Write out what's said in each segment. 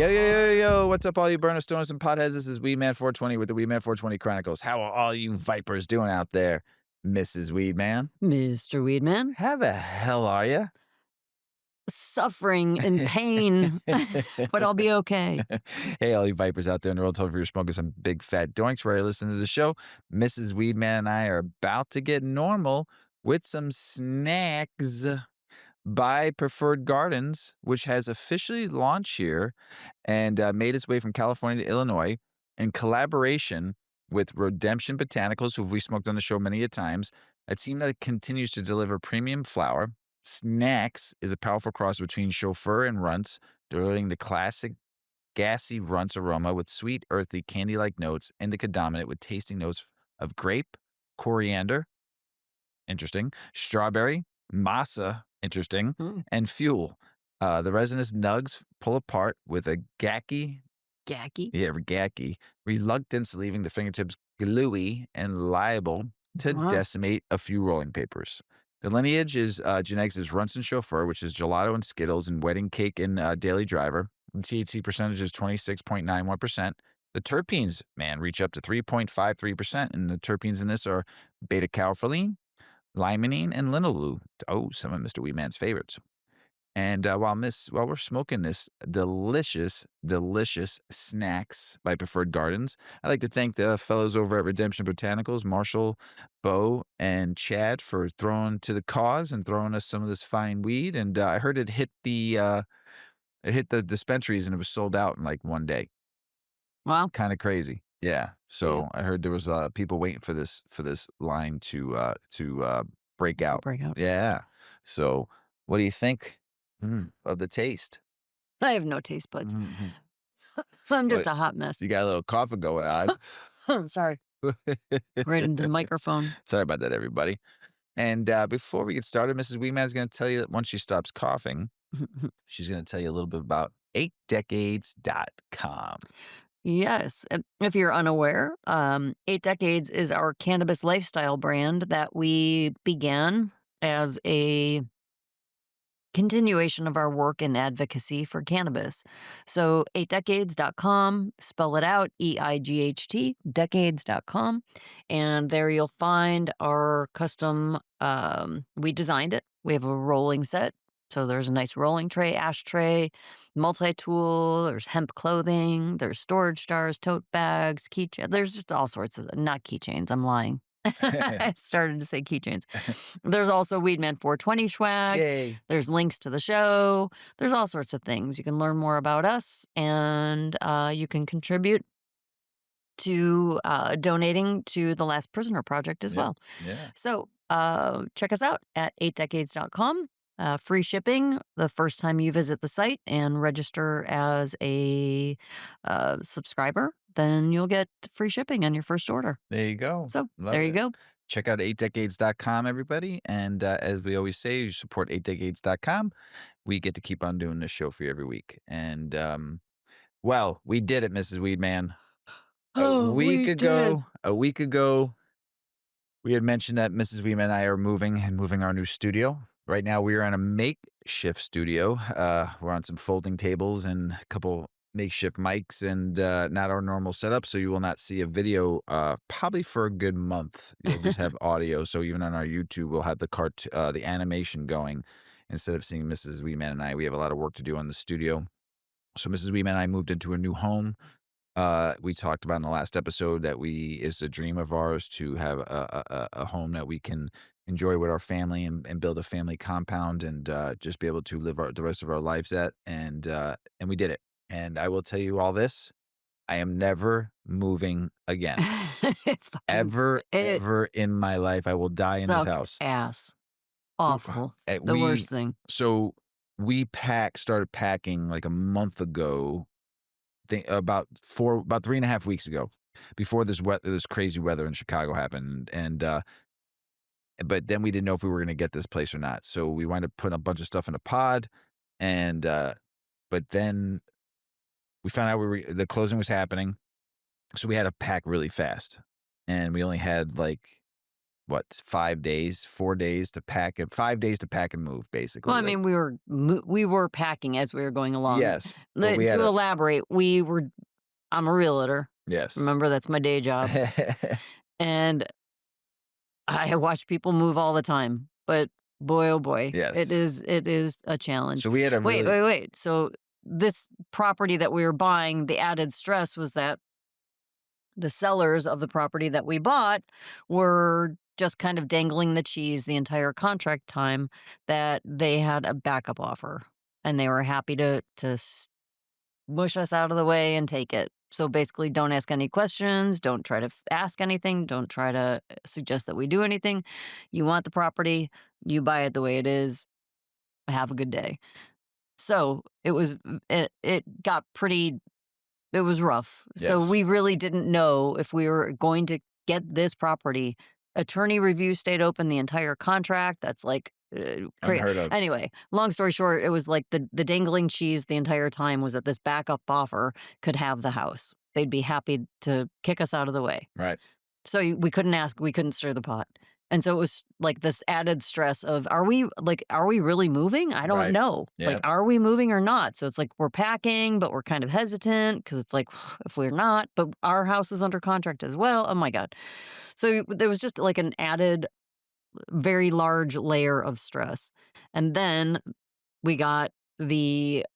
Yo, yo, yo, yo, what's up, all you burners, stoners, and potheads? This is Weedman 420 with the Weedman 420 Chronicles. How are all you vipers doing out there, Mrs. Weedman? Mr. Weedman, How the hell are you? suffering and pain, but I'll be okay. Hey, all you vipers out there in the world, if you're smoking some big fat doinks where you listen to the show, Mrs. Weedman and I are about to get normal with some Znackz by Preferred Gardens, which has officially launched here and made its way from California to Illinois in collaboration with Redemption Botanicals, who we smoked on the show many a times, a team that continues to deliver premium flower. Znackz is a powerful cross between chauffeur and runts, delivering the classic gassy runts aroma with sweet, earthy, candy-like notes, indica dominant with tasting notes of grape, coriander, interesting, strawberry, masa, interesting, Mm, and fuel. The resinous nugs pull apart with a gacky. gacky reluctance, leaving the fingertips gluey and liable to Wow. decimate a few rolling papers. The lineage is genetics Runts and Chauffeur, which is gelato and Skittles and wedding cake and Daily Driver. The THC percentage is 26.91%. The terpenes, man, reach up to 3.53%, and the terpenes in this are beta-carotene, limonene, and linalool. Oh, some of Mr. Weedman's favorites. And while we're smoking this delicious, delicious Znackz by Preferred Gardens, I'd like to thank the fellows over at Redemption Botanicals, Marshall, Bo, and Chad for throwing to the cause and throwing us some of this fine weed. And I heard it hit the dispensaries and it was sold out in like one day. Wow. Kind of crazy. Yeah. Yeah. So I heard there was people waiting for this line to break To out. break out. Yeah. So what do you think of the taste? I have no taste buds. Mhm. I'm just What? a hot mess. You got a little cough going on. Sorry. Right into the microphone. Sorry about that, everybody. And before we get started, Mrs. Weeman is going to tell you that once she stops coughing, she's going to tell you a little bit about 8decades.com. Yes. If you're unaware, 8 Decades is our cannabis lifestyle brand that we began as a continuation of our work and advocacy for cannabis. So 8decades.com, spell it out, EIGHT, decades.com. And there you'll find our custom, we designed it. We have a rolling set. So there's a nice rolling tray, ashtray, multi-tool, there's hemp clothing, there's storage jars, tote bags, keychains. There's just all sorts of, not keychains, I'm lying. I started to say keychains. There's also Weedman 420 swag. Yay. There's links to the show. There's all sorts of things. You can learn more about us and you can contribute to donating to the Last Prisoner Project as Yeah. well. Yeah. So check us out at 8decades.com. Free shipping the first time you visit the site and register as a subscriber. Then you'll get free shipping on your first order. There you go. So Love there you it. go. Check out 8decades.com, everybody. And as we always say, you support 8decades.com. We get to keep on doing this show for you every week. And, well, we did it, Mrs. Weedman. Oh, we did. A week ago, we had mentioned that Mrs. Weedman and I are moving our new studio. Right now, we are in a makeshift studio. We're on some folding tables and a couple makeshift mics and not our normal setup, so you will not see a video probably for a good month. You'll just have audio. So even on our YouTube, we'll have the animation going instead of seeing Mrs. Weedman and I. We have a lot of work to do on the studio. So Mrs. Weedman and I moved into a new home. We talked about in the last episode that it's a dream of ours to have a home that we can enjoy with our family and build a family compound and just be able to live the rest of our lives at. And we did it. And I will tell you all this. I am never moving again. Ever in my life. I will die in this house. Ass. Awful. The We worst thing. So we started packing like a month ago. About 3.5 weeks ago, before this crazy weather in Chicago happened, and but then we didn't know if we were going to get this place or not. So we wound up putting a bunch of stuff in a pod, and but then we found out the closing was happening, so we had to pack really fast, and we only had like what, 5 days, 4 days to pack it, 5 days to pack and move, Well, basically. I Like, mean, we were packing as we were going along. yes, but we had To a elaborate, I'm a realtor. yes. Remember, that's my day job, and I watch people move all the time, but boy, oh boy, Yes. it is a challenge. So we had a Wait, really wait, wait. So this property that we were buying, the added stress was that the sellers of the property that we bought were just kind of dangling the cheese the entire contract time that they had a backup offer and they were happy to mush us out of the way and take it. So basically, don't ask any questions. Don't try to ask anything. Don't try to suggest that we do anything. You want the property, you buy it the way it is. Have a good day. So it got pretty, it was rough. So we yes, really didn't know if we were going to get this property. Attorney review stayed open the entire contract. That's like unheard of. anyway, long story short, it was like the dangling cheese the entire time was that this backup offer could have the house. They'd be happy to kick us out of the way. Right, So we couldn't ask, we couldn't stir the pot. And so it was like this added stress of are we really moving? I don't right. know. Yeah. Like, are we moving or not? So it's like we're packing, but we're kind of hesitant because it's like if we're not, but our house was under contract as well. Oh my God. So there was just like an added very large layer of stress. And then we got the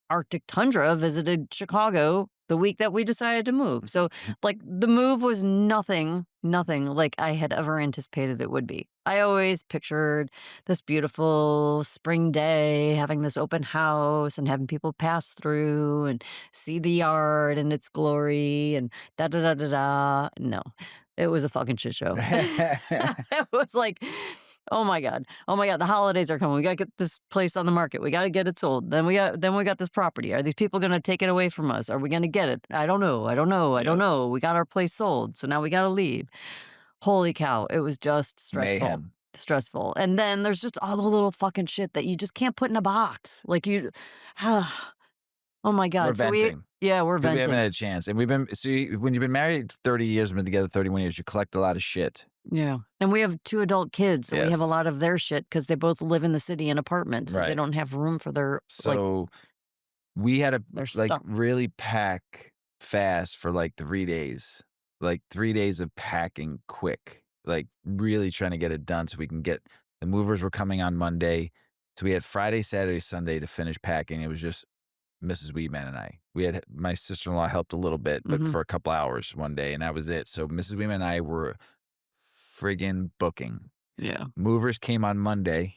Arctic tundra visited Chicago the week that we decided to move. So, like, the move was nothing like I had ever anticipated it would be. I always pictured this beautiful spring day, having this open house and having people pass through and see the yard and its glory and da da da da da. No, it was a fucking shit show. It was like, oh my god. Oh my god, the holidays are coming. We got to get this place on the market. We got to get it sold. Then we got this property. Are these people going to take it away from us? Are we going to get it? I don't know. I don't know. I don't Yep. know. We got our place sold. So now we got to leave. Holy cow, it was just stressful. Mayhem. Stressful. And then there's just all the little fucking shit that you just can't put in a box. Like you oh my We're god. venting Yeah, we're because we haven't venting. had a chance, and we've been when you've been married 30 years, been together 31 years, you collect a lot of shit. Yeah. And we have 2 adult kids, so we have a Yes, lot of their shit because they both live in the city in apartments, so they right. don't have room for their, like, So we had to their like stuff. really pack fast for like 3 days, like 3 days of packing quick, like really trying to get it done so we can get the movers were coming on Monday. So we had Friday, Saturday, Sunday to finish packing. It was just Mrs. Weedman and I. We had my sister-in-law helped a little bit, but Mhm. for a couple hours one day, and that was it. So Mrs. Weedman and I were friggin' booking. Yeah. Movers came on Monday.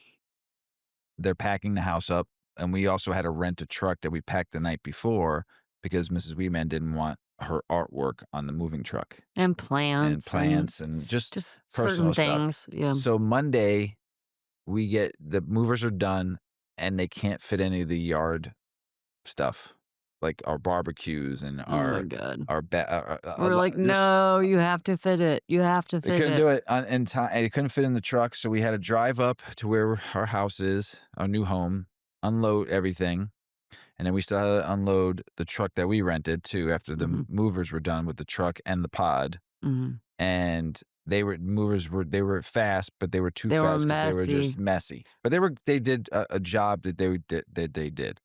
They're packing the house up, and we also had to rent a truck that we packed the night before because Mrs. Weedman didn't want her artwork on the moving truck And and plants and plants and just just certain personal stuff. things. Yeah. So Monday, we get the movers are done, and they can't fit any of the yard stuff, like our barbecues and Oh my god. our a We're lot like, just "No, you have to fit it. You have to they fit couldn't it." do it on in time. It couldn't fit in the truck, so we had to drive up to where our house is, our new home, unload everything, and then we still had to unload the truck that we rented too after the Mhm. movers were done with the truck and the pod. Mhm. And they were fast, but they were too They were fast because they were messy. just messy. But they did a job that they did.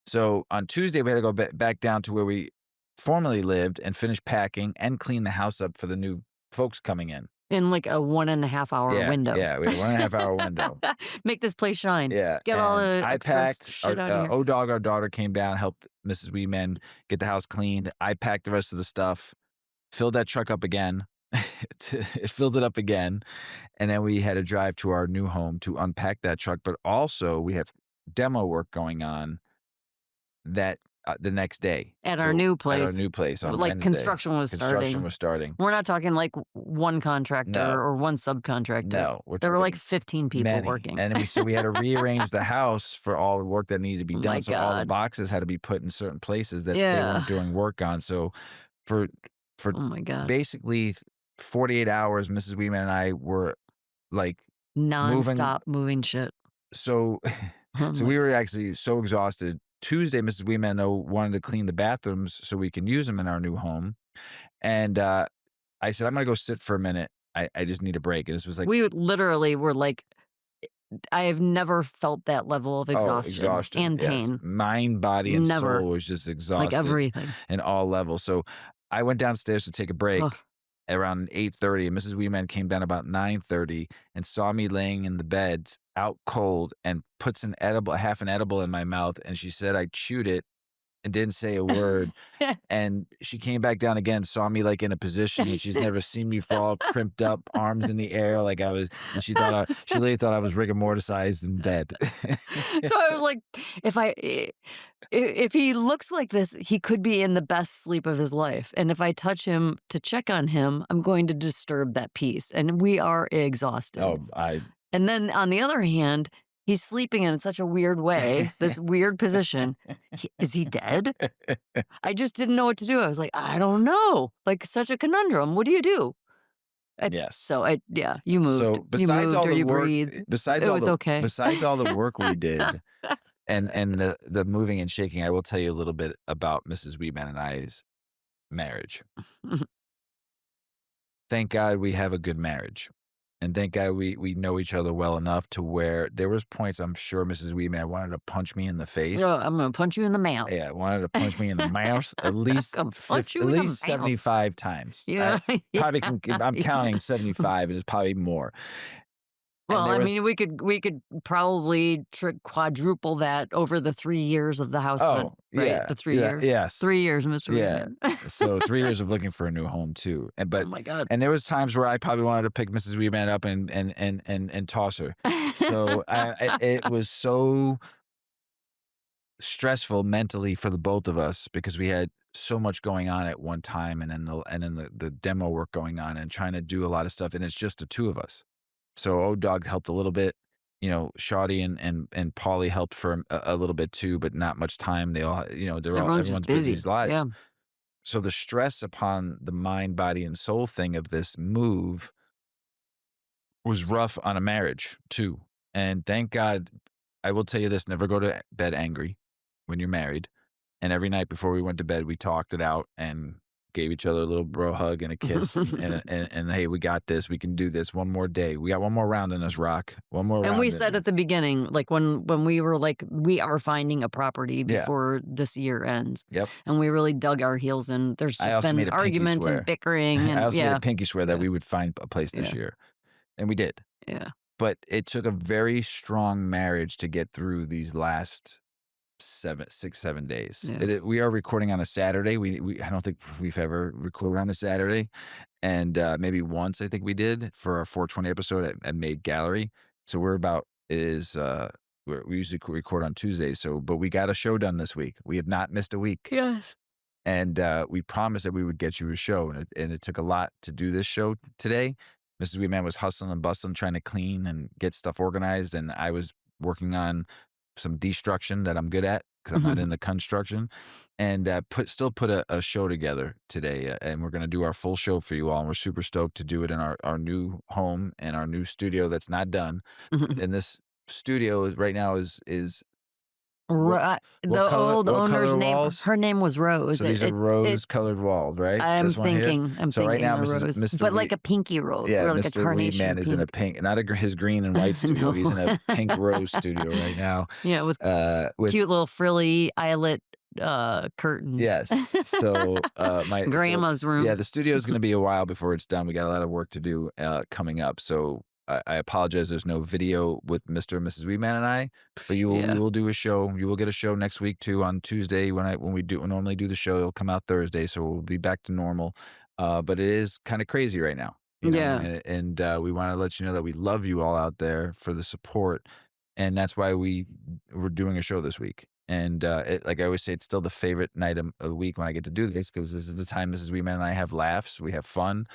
So on Tuesday, we had to go back down to where we formerly lived and finish packing and clean the house up for the new folks coming in. In, like, a 1.5 hour Yeah, window. yeah, we had a 1.5 hour window. Make this place shine. Yeah, Get all and the I extra packed shit out of here. O-Dog, our daughter, came down, helped Mrs. Weeman get the house cleaned. I packed the rest of the stuff, filled that truck up again. It filled it up again, and then we had to drive to our new home to unpack that truck, but also we have demo work going on that the next day. At our So new at our place, new place on like, Wednesday. construction was Construction starting. was starting. We're not talking, like, one contractor No, or one subcontractor. no, we're There were, like, talking 15 people many, working. and then we had to rearrange the house for all the work that needed to be Oh done, my so all the god. boxes had to be put in certain places that they Yeah. weren't doing work on, so for for Oh my god. basically 48 hours, Mrs. Weeman and I were, like, moving Nonstop moving shit. so Oh so my we were actually so exhausted. Tuesday, Mrs. Weeman, though, wanted to clean the bathrooms so we can use them in our new home, and, I said, "I'm gonna go sit for a minute I just need a break. And this was like, We would literally were like, I have never felt that level of oh, exhaustion exhaustion. and Yes. pain. Mind, body, and Never. soul was just Like exhausted everything. in all levels. So I went downstairs to take a Ugh. break around 8:30, and Mrs. Weeman came down about 9:30 and saw me laying in the bed out cold and puts a half an edible in my mouth. And she said I chewed it and didn't say a word. And she came back down again, saw me, like, in a position that she's never seen me fall, crimped up, arms in the air like I was, and she literally thought I was rigor mortisized and dead. So I was like, if he looks like this, he could be in the best sleep of his life. And if I touch him to check on him, I'm going to disturb that peace. And we are exhausted. Oh, I And then on the other hand, he's sleeping in such a weird way, this weird position. Is he dead? I just didn't know what to do. I was like, I don't know. Like such a conundrum. What do you do? Yes. So yeah, you moved. So, You besides moved all or the you work breathed. besides It all was the okay. besides all the work we did and the moving and shaking, I will tell you a little bit about Mrs. Weeman and I's marriage. Thank God we have a good marriage. And thank God we know each other well enough to where there was points I'm sure Mrs. Weeman wanted to punch me in the Oh, face. I'm gonna punch you in the mouth. Yeah, wanted to punch me in the mouth I'm gonna punch at you in the least mouth. 75 times. I Yeah, probably yeah, I'm yeah. counting 75, and it's probably more. And Well, there I was mean, we could probably quadruple that over the 3 years of the house hunt, oh, right? yeah, The 3 yeah, years. yes. 3 years, Mr. Yeah. Weedman. So 3 years of looking for a new home too, Oh my god. and there was times where I probably wanted to pick Mrs. Weeman up and toss her. So it was so stressful mentally for the both of us because we had so much going on at one time, and then the demo work going on and trying to do a lot of stuff, and it's just the two of us. So Old Dog helped a little bit, Shawty and Polly helped for a little bit too, but not much time. They all, Everyone's just everyone's busy busy. his lives. Yeah. So the stress upon the mind, body, and soul thing of this move was rough on a marriage too. And thank God, I will tell you this: never go to bed angry when you're married. And every night before we went to bed, we talked it out and gave each other a little bro hug and a kiss. And hey, we got this. We can do this one more day. We got one more round in us, Rock. One more And we round said in. at the beginning, like when we were like, we are finding a property Yeah. before this year ends. Yep. And we really dug our heels in. There's I just also been made a pinky arguments and swear. bickering I and also made yeah. a pinky swear that Yeah. we would find a place this Yeah. year. And we did. Yeah. But it took a very strong marriage to get through these last 7 days. Yeah. We are recording on a Saturday. We I don't think we've ever recorded on a Saturday, and maybe once I think we did for our 420 episode at Made Gallery. So we're about is we usually record on Tuesdays. So, but we got a show done this week. We have not missed a week, Yes. and we promised that we would get you a show, and it took a lot to do this show today. Mrs. Weeman was hustling and bustling, trying to clean and get stuff organized, and I was working on some destruction that I'm good at because I'm not into construction, and still put a show together today, and we're gonna do our full show for you all, and we're super stoked to do it in our new home and our new studio that's not done. And this studio right now is what The old what owner's color name, walls? her name was Rose. So these are rose-colored walls, right? I'm This one here? I'm So right thinking now, a rose, Mr. but Wee like a pinky rose, yeah, or like a Mr. carnation Weedman is in a pink. pink, not his green and white studio. He's in No. a pink rose studio right now, Yeah, with with cute little frilly eyelet curtains. yes. So, Grandma's room. yeah, the studio is gonna be a while before it's done. We got a lot of work to do, coming up. So I apologize. There's no video with Mr. and Mrs. Weedman and I, but we Yeah. will do a show. You will get a show next week too on Tuesday when we normally do the show. It'll come out Thursday, so we'll be back to normal. But it is kind of crazy right now, Yeah. and we want to let you know that we love you all out there for the support, and that's why we're doing a show this week. And like I always say, it's still the favorite night of the week when I get to do this because this is the time Mrs. Weedman and I have laughs, we have fun,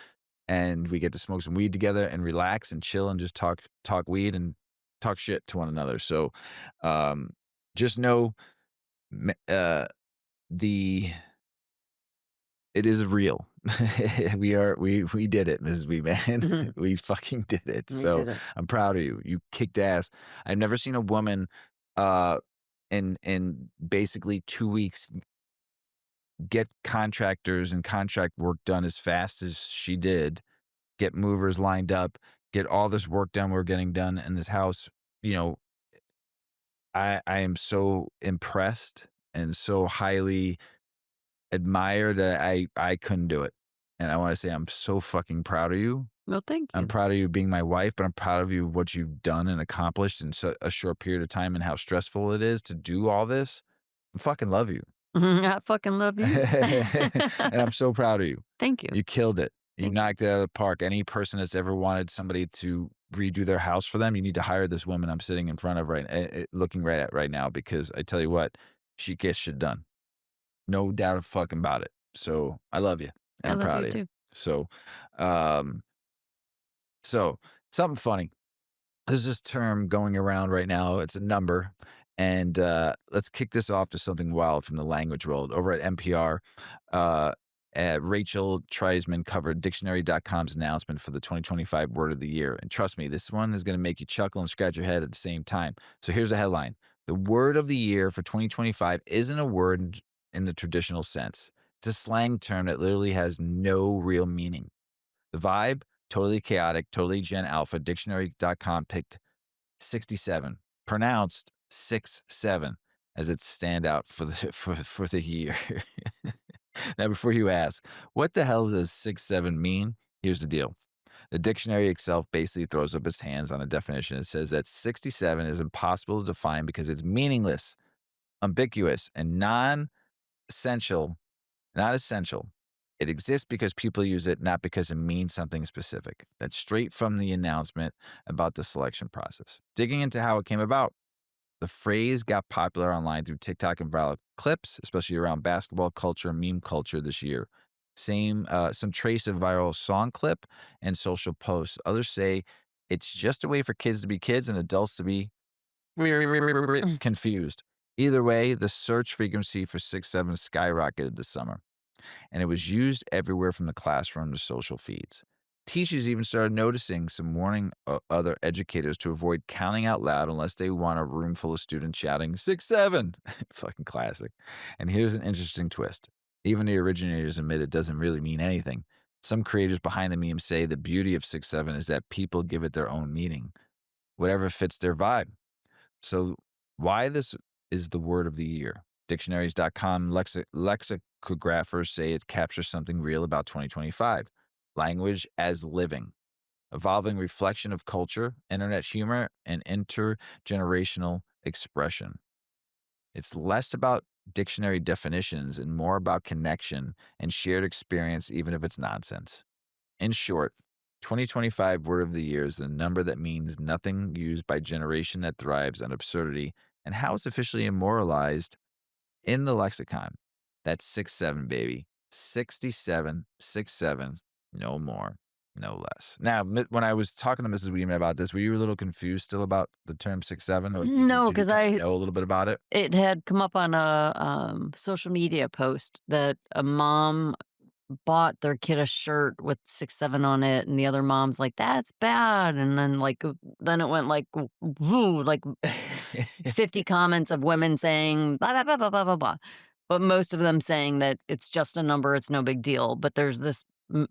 and we get to smoke some weed together and relax and chill and just talk weed and talk shit to one another. So just know the it is real. We did it, Mrs. Weedman. We fucking did it. We So did it. I'm proud of you. You kicked ass. I've never seen a woman in basically 2 weeks get contractors and contract work done as fast as she did get movers lined up, get all this work done we're getting done in this house. You know, I am so impressed and so highly admired that I couldn't do it. And I wanna say I'm so fucking proud of you. Well, thank I'm you. proud of you being my wife, but I'm proud of you of what you've done and accomplished in a short period of time and how stressful it is to do all this. I fucking love you. I fucking love you. And I'm so proud of you. Thank you. You killed it. You Thank you. knocked it out of the park. Any person that's ever wanted somebody to redo their house for them, you need to hire this woman I'm sitting in front of looking right at right now, because I tell you what, she gets shit done. No doubt fucking about it. So I love you and I I'm love proud you of you. too. So, um, so something funny. There's this term going around right now. It's a number. And let's kick this off to something wild from the language world. Over at NPR, uh, Rachel Treisman covered dictionary.com's announcement for the 2025 word of the year. And trust me, this one is going to make you chuckle and scratch your head at the same time. So here's the headline: the word of the year for 2025 isn't a word in the traditional sense. It's a slang term that literally has no real meaning. The vibe, totally chaotic, totally Gen Alpha. Dictionary.com picked 67, pronounced 6-7, as its standout for the for the year. Now, before you ask, what the hell does 6-7 mean? Here's the deal. The dictionary itself basically throws up its hands on a definition. It says that 67 is impossible to define because it's meaningless, ambiguous, and non-essential. Not essential. It exists because people use it, not because it means something specific. That's straight from the announcement about the selection process. Digging into how it came about, the phrase got popular online through TikTok and viral clips, especially around basketball culture and meme culture this year. Some trace of viral song clip and social posts. Others say it's just a way for kids to be kids and adults to be Mm. confused. Either way, the search frequency for 6-7 skyrocketed this summer, and it was used everywhere from the classroom to social feeds. Teachers even started noticing some warning other educators to avoid counting out loud unless they want a room full of students shouting 6-7. Fucking classic. And here's an interesting twist. Even the originators admit it doesn't really mean anything. Some creators behind the meme say the beauty of 6-7 is that people give it their own meaning, whatever fits their vibe. So, why this is the word of the year? Dictionaries.com lexicographers say it captures something real about 2025. Language as living, evolving reflection of culture, internet humor, and intergenerational expression. It's less about dictionary definitions and more about connection and shared experience, even if it's nonsense. In short, 2025 word of the year is the number that means nothing, used by generation that thrives on absurdity and how it's officially immortalized in the lexicon. That's 6-7, baby. 67, 6-7, no more, no less. Now, when I was talking to Mrs. Weedman about this, were you a little confused still about the term 6-7, or No, did you because kind of I know a little bit about it? it had come up on a social media post that a mom bought their kid a shirt with 6-7 on it, and the other mom's like, "That's bad," and then, then it went like, woo, like 50 comments of women saying, "Blah, blah, blah, blah, blah, blah, blah," but most of them saying that it's just a number, it's no big deal, but there's this m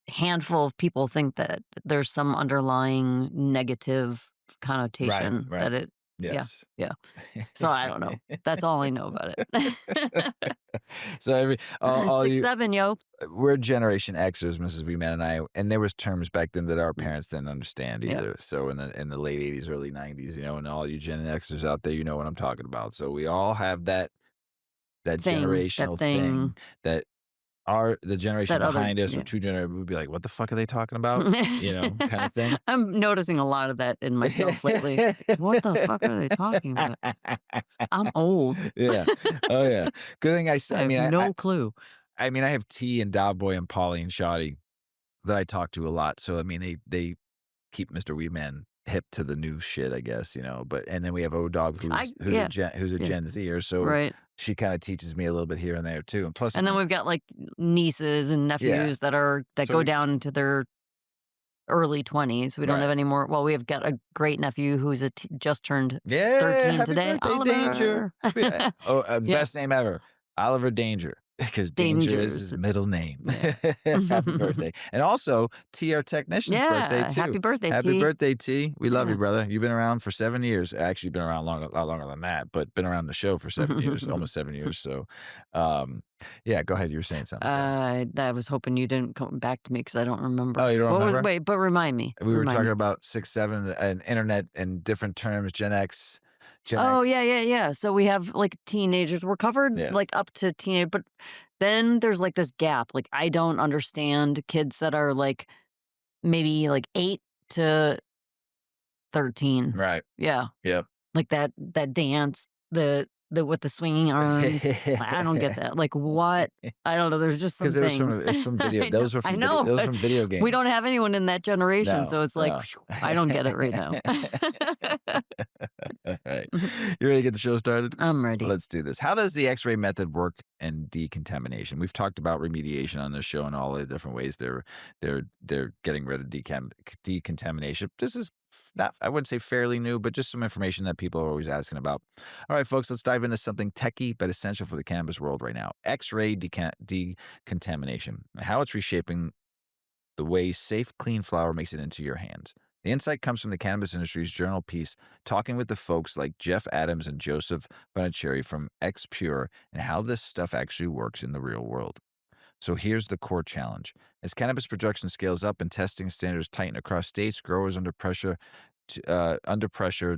handful of people think that there's some underlying negative Right, connotation right. that it. Yeah, Yes. yeah. So I don't know. That's all I know about it. So all Six, you, seven, yo. we're Generation Xers, Mrs. V-Man and I, and there was terms back then that our Mm, parents didn't understand yeah. either. So in the late '80s, early '90s, and all you Gen Xers out there, you know what I'm talking about. So we all have that That generational thing, thing that the generation that other, behind us or yeah. two generations would be like, "What the fuck are they talking about?" Kind of thing. I'm noticing a lot of that in myself lately. Like, what the fuck are they talking about? I'm old. Yeah. Oh yeah. Good thing I I have mean, no clue. I have T and Dowboy and Polly and Shoddy that I talk to a lot. So I mean, they keep Mr. Weedman hip to the new shit, I guess, But and then we have O Dog, Yeah, who's a yeah, Gen Zer, so right. she kind of teaches me a little bit here and there too. And plus, And then we've got like nieces and yeah. nephews that So go down into their early 20s. We don't right. have any more. Well, we have got a great nephew who's just turned Yeah, 13 happy today. birthday, Danger. Oliver. The Yeah. best name ever, Oliver Danger. Because Danger is Dangers. his middle name. Yeah. Happy birthday. And also, T, our technician's birthday, Yeah, too. happy birthday, Happy T. birthday, T. We love you, Yeah. brother. You've been around for 7 years. Actually, been around a lot longer than that, but been around the show for 7 years, almost 7 years. So, um, yeah, go ahead. You were saying something. Sorry. I was hoping you didn't come back to me because I don't Oh, remember. you don't What was remember? wait, but remind me, We were remind talking me. about 6, 7, and internet and different terms, Gen X, Gen Oh, X. yeah, yeah, yeah. So we have, like, teenagers. We're covered, Yes. like, up to teenage, but then there's, like, this gap. Like, I don't understand kids that are, like, maybe, like, 8 to 13. Right. Yeah, Yep. like, that dance, the with the swinging arms. I don't get that. Like, what? I don't know, there's just some Because things. it's from video. Those were I from video. know, Those but from video we don't games. have anyone in that generation, No, so it's like, no. phew, I don't get it right now. All right. You ready to get the show started? I'm ready. Let's do this. How does the X-ray method work in decontamination? We've talked about remediation on this show and all the different ways they're getting rid of decontamination. This is not, I wouldn't say fairly new, but just some information that people are always asking about. All right, folks, let's dive into something techie but essential for the cannabis world right now. X-ray decontamination and how it's reshaping the way safe, clean flower makes it into your hands. The insight comes from the cannabis industry's journal piece, talking with the folks like Jeff Adams and Joseph Bonacheri from X Pure and how this stuff actually works in the real world. So here's the core challenge. As cannabis production scales up and testing standards tighten across states, growers under pressure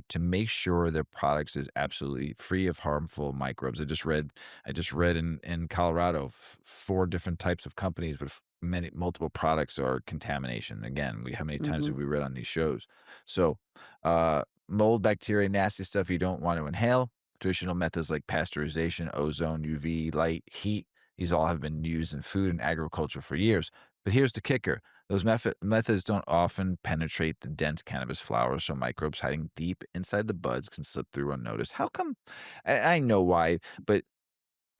to make sure their products is absolutely free of harmful microbes. I just read in Colorado 4 different types of companies with many multiple products are contamination. Again, how many times Mhm. have we read on these shows? So, mold, bacteria, nasty stuff you don't want to inhale. Traditional methods like pasteurization, ozone, UV, light, heat, these all have been used in food and agriculture for years. But here's the kicker. Those methods don't often penetrate the dense cannabis flowers, so microbes hiding deep inside the buds can slip through unnoticed. How come? I know why, but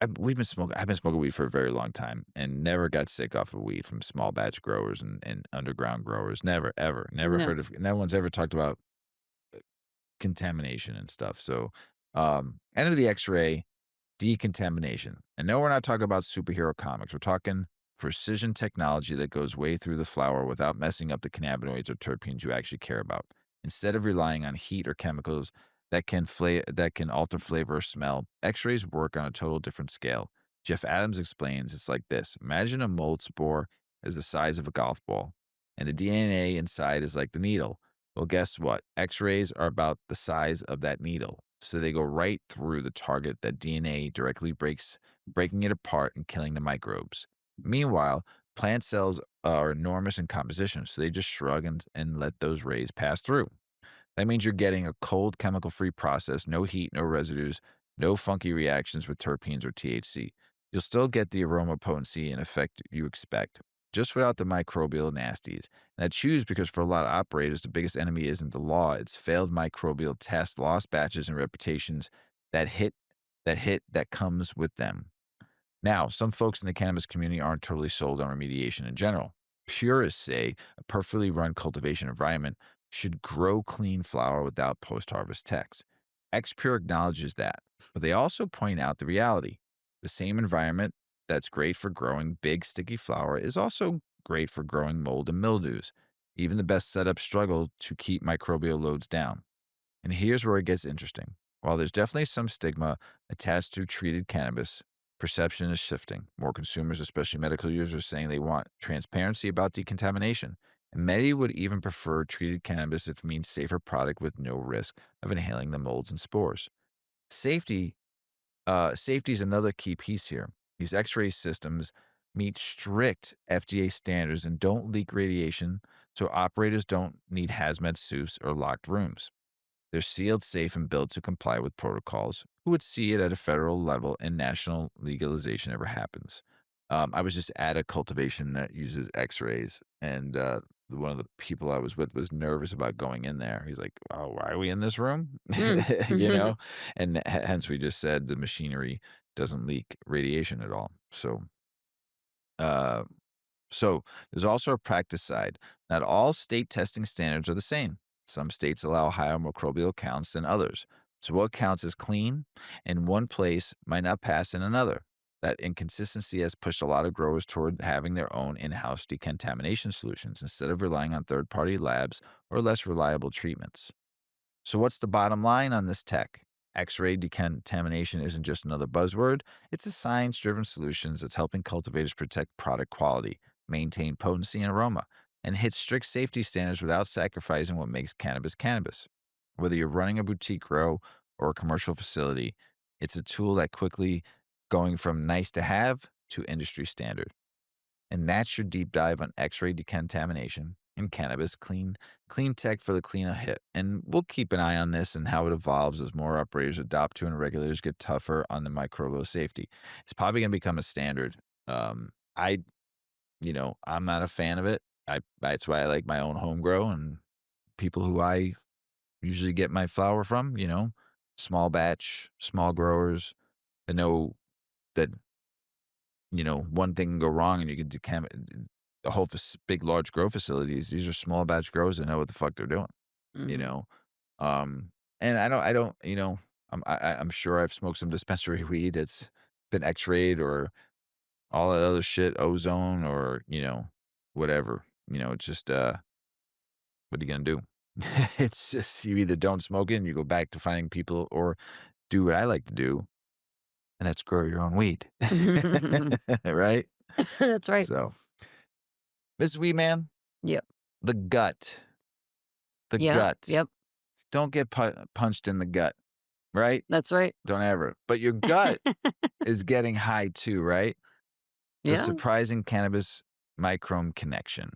I've been smoking weed for a very long time and never got sick off of weed from small batch growers and underground growers. Never, ever, never No. heard of. No one's ever talked about contamination and stuff. So, enter the X-ray decontamination. And no, we're not talking about superhero comics. We're talking precision technology that goes way through the flower without messing up the cannabinoids or terpenes you actually care about. Instead of relying on heat or chemicals that can alter flavor or smell, X-rays work on a total different scale. Jeff Adams explains it's like this. Imagine a mold spore is the size of a golf ball, and the DNA inside is like the needle. Well, guess what? X-rays are about the size of that needle. So they go right through the target that DNA directly breaking it apart and killing the microbes. Meanwhile, plant cells are enormous in composition, so they just shrug and let those rays pass through. That means you're getting a cold, chemical free process, no heat, no residues, no funky reactions with terpenes or THC. You'll still get the aroma potency and effect you expect, just without the microbial nasties. And that's huge because for a lot of operators, the biggest enemy isn't the law, it's failed microbial tests, lost batches, and reputations that that comes with them. Now, some folks in the cannabis community aren't totally sold on remediation in general. Purists say a perfectly run cultivation environment should grow clean flower without post harvest techs. XPure acknowledges that, but they also point out the reality. The same environment that's great for growing big, sticky flower is also great for growing mold and mildews. Even the best setups struggle to keep microbial loads down. And here's where it gets interesting. While there's definitely some stigma attached to treated cannabis, perception is shifting. More consumers, especially medical users, are saying they want transparency about decontamination. And many would even prefer treated cannabis if it means safer product with no risk of inhaling the molds and spores. Safety, safety is another key piece here. These X-ray systems meet strict FDA standards and don't leak radiation, so operators don't need hazmat suits or locked rooms. They're sealed, safe, and built to comply with protocols. Who would see it at a federal level and national legalization ever happens? I was just at a cultivation that uses X-rays, and one of the people I was with was nervous about going in there. He's like, "Oh, why are we in this room?" Mm. you know, and hence we just said the machinery doesn't leak radiation at all. Uh, so there's also a practice side. Not all state testing standards are the same. Some states allow higher microbial counts than others. So what counts as clean in one place might not pass in another. That inconsistency has pushed a lot of growers toward having their own in house decontamination solutions instead of relying on third party labs or less reliable treatments. So, what's the bottom line on this tech? X ray decontamination isn't just another buzzword, it's a science driven solution that's helping cultivators protect product quality, maintain potency and aroma, and hit strict safety standards without sacrificing what makes cannabis cannabis. Whether you're running a boutique grow or a commercial facility, it's a tool that quickly going from nice to have to industry standard. And that's your deep dive on X-ray decontamination and cannabis clean tech for the cleaner hit. And we'll keep an eye on this and how it evolves as more operators adopt to and regulators get tougher on the microbial safety. It's probably going to become a standard. I, I'm not a fan of it. That's why I like my own home grow and people who I usually get my flower from, small batch, small growers that know that one thing can go wrong and you can a whole big, large grow facilities. These are small batch grows that know what the fuck they're doing, you Mhm. know? And I don't, I'm sure I've smoked some dispensary weed that's been x-rayed or all that other shit, ozone or, whatever, it's just, what are you going to do? It's just, you either don't smoke it and you go back to finding people or do what I like to do. And that's grow your own weed. Right? That's right. So, Mrs. Weedman, Yep. the gut, the Yeah. gut. Yep. Don't get punched in the gut, right? That's right. Don't ever. But your gut is getting high too, right? The Yeah. surprising cannabis microbiome connection.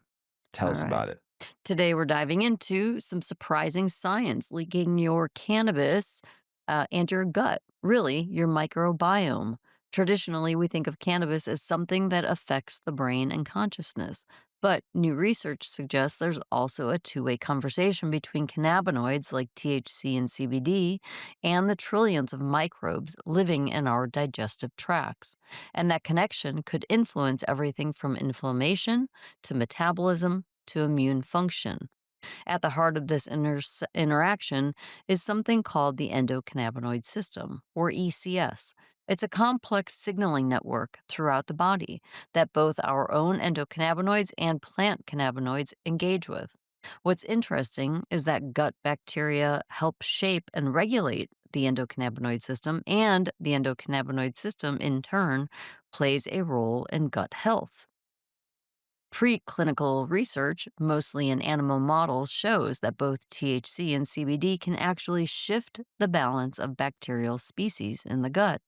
Tell All us right. about it. Today, we're diving into some surprising science linking your cannabis and your gut, really, your microbiome. Traditionally, we think of cannabis as something that affects the brain and consciousness. But new research suggests there's also a two-way conversation between cannabinoids like THC and CBD and the trillions of microbes living in our digestive tracts. And that connection could influence everything from inflammation to metabolism to immune function. At the heart of this interaction is something called the endocannabinoid system, or ECS. It's a complex signaling network throughout the body that both our own endocannabinoids and plant cannabinoids engage with. What's interesting is that gut bacteria help shape and regulate the endocannabinoid system, and the endocannabinoid system, in turn, plays a role in gut health. Preclinical research, mostly in animal models, shows that both THC and CBD can actually shift the balance of bacterial species in the gut.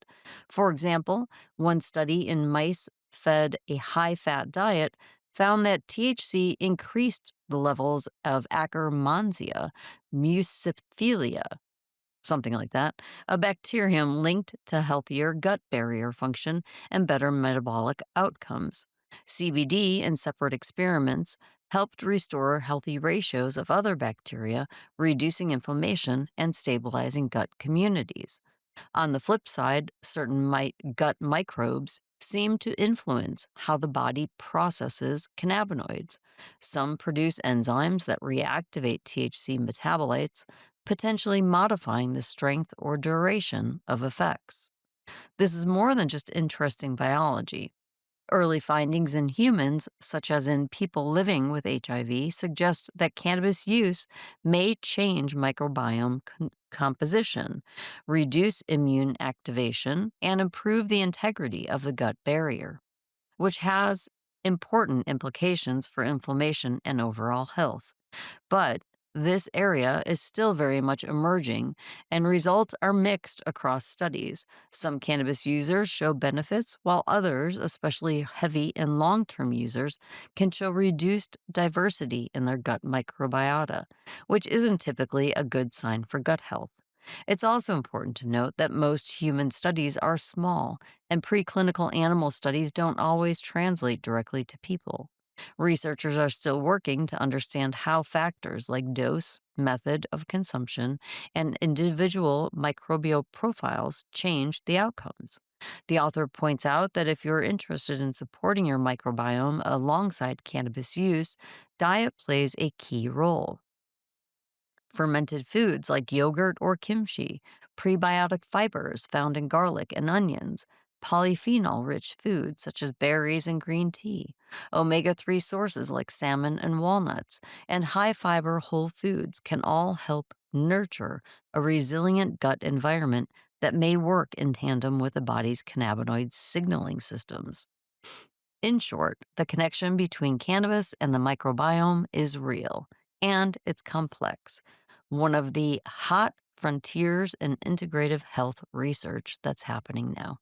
For example, one study in mice fed a high fat diet found that THC increased the levels of Akkermansia musciphilia, something like that, a bacterium linked to healthier gut barrier function and better metabolic outcomes. CBD in separate experiments helped restore healthy ratios of other bacteria, reducing inflammation and stabilizing gut communities. On the flip side, certain gut microbes seem to influence how the body processes cannabinoids. Some produce enzymes that reactivate THC metabolites, potentially modifying the strength or duration of effects. This is more than just interesting biology. Early findings in humans, such as in people living with HIV, suggest that cannabis use may change microbiome composition, reduce immune activation, and improve the integrity of the gut barrier, which has important implications for inflammation and overall health. But this area is still very much emerging, and results are mixed across studies. Some cannabis users show benefits, while others, especially heavy and long term users, can show reduced diversity in their gut microbiota, which isn't typically a good sign for gut health. It's also important to note that most human studies are small, and preclinical animal studies don't always translate directly to people. Researchers are still working to understand how factors like dose, method of consumption, and individual microbial profiles change the outcomes. The author points out that if you're interested in supporting your microbiome alongside cannabis use, diet plays a key role. Fermented foods like yogurt or kimchi, prebiotic fibers found in garlic and onions, polyphenol-rich foods such as berries and green tea, omega-3 sources like salmon and walnuts, and high-fiber whole foods can all help nurture a resilient gut environment that may work in tandem with the body's cannabinoid signaling systems. In short, the connection between cannabis and the microbiome is real, and it's complex. One of the hot frontiers in integrative health research that's happening now.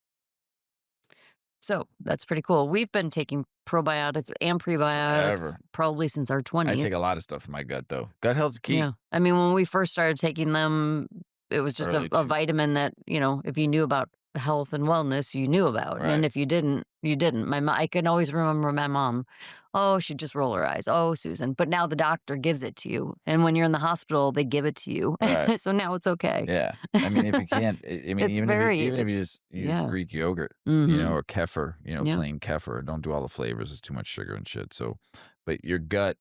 So that's pretty cool. We've been taking probiotics and prebiotics Forever. probably since our I take 20s. a lot of stuff in my gut, though. Gut health's key. Yeah. I mean, when we first started taking them, it was just Early a too. vitamin that, if you knew about health and wellness, you knew about. Right. And if you didn't, you didn't. I can always remember my mom. Oh, she'd just roll her eyes. Oh, Susan. But now the doctor gives it to you. And when you're in the hospital, they give it to you. Right. So now it's okay. Yeah. I mean, if you can't, I mean, It's even if you just use yeah. Greek yogurt, Mm-hmm. or kefir, Yeah. plain kefir, don't do all the flavors. It's too much sugar and shit. So, but your gut,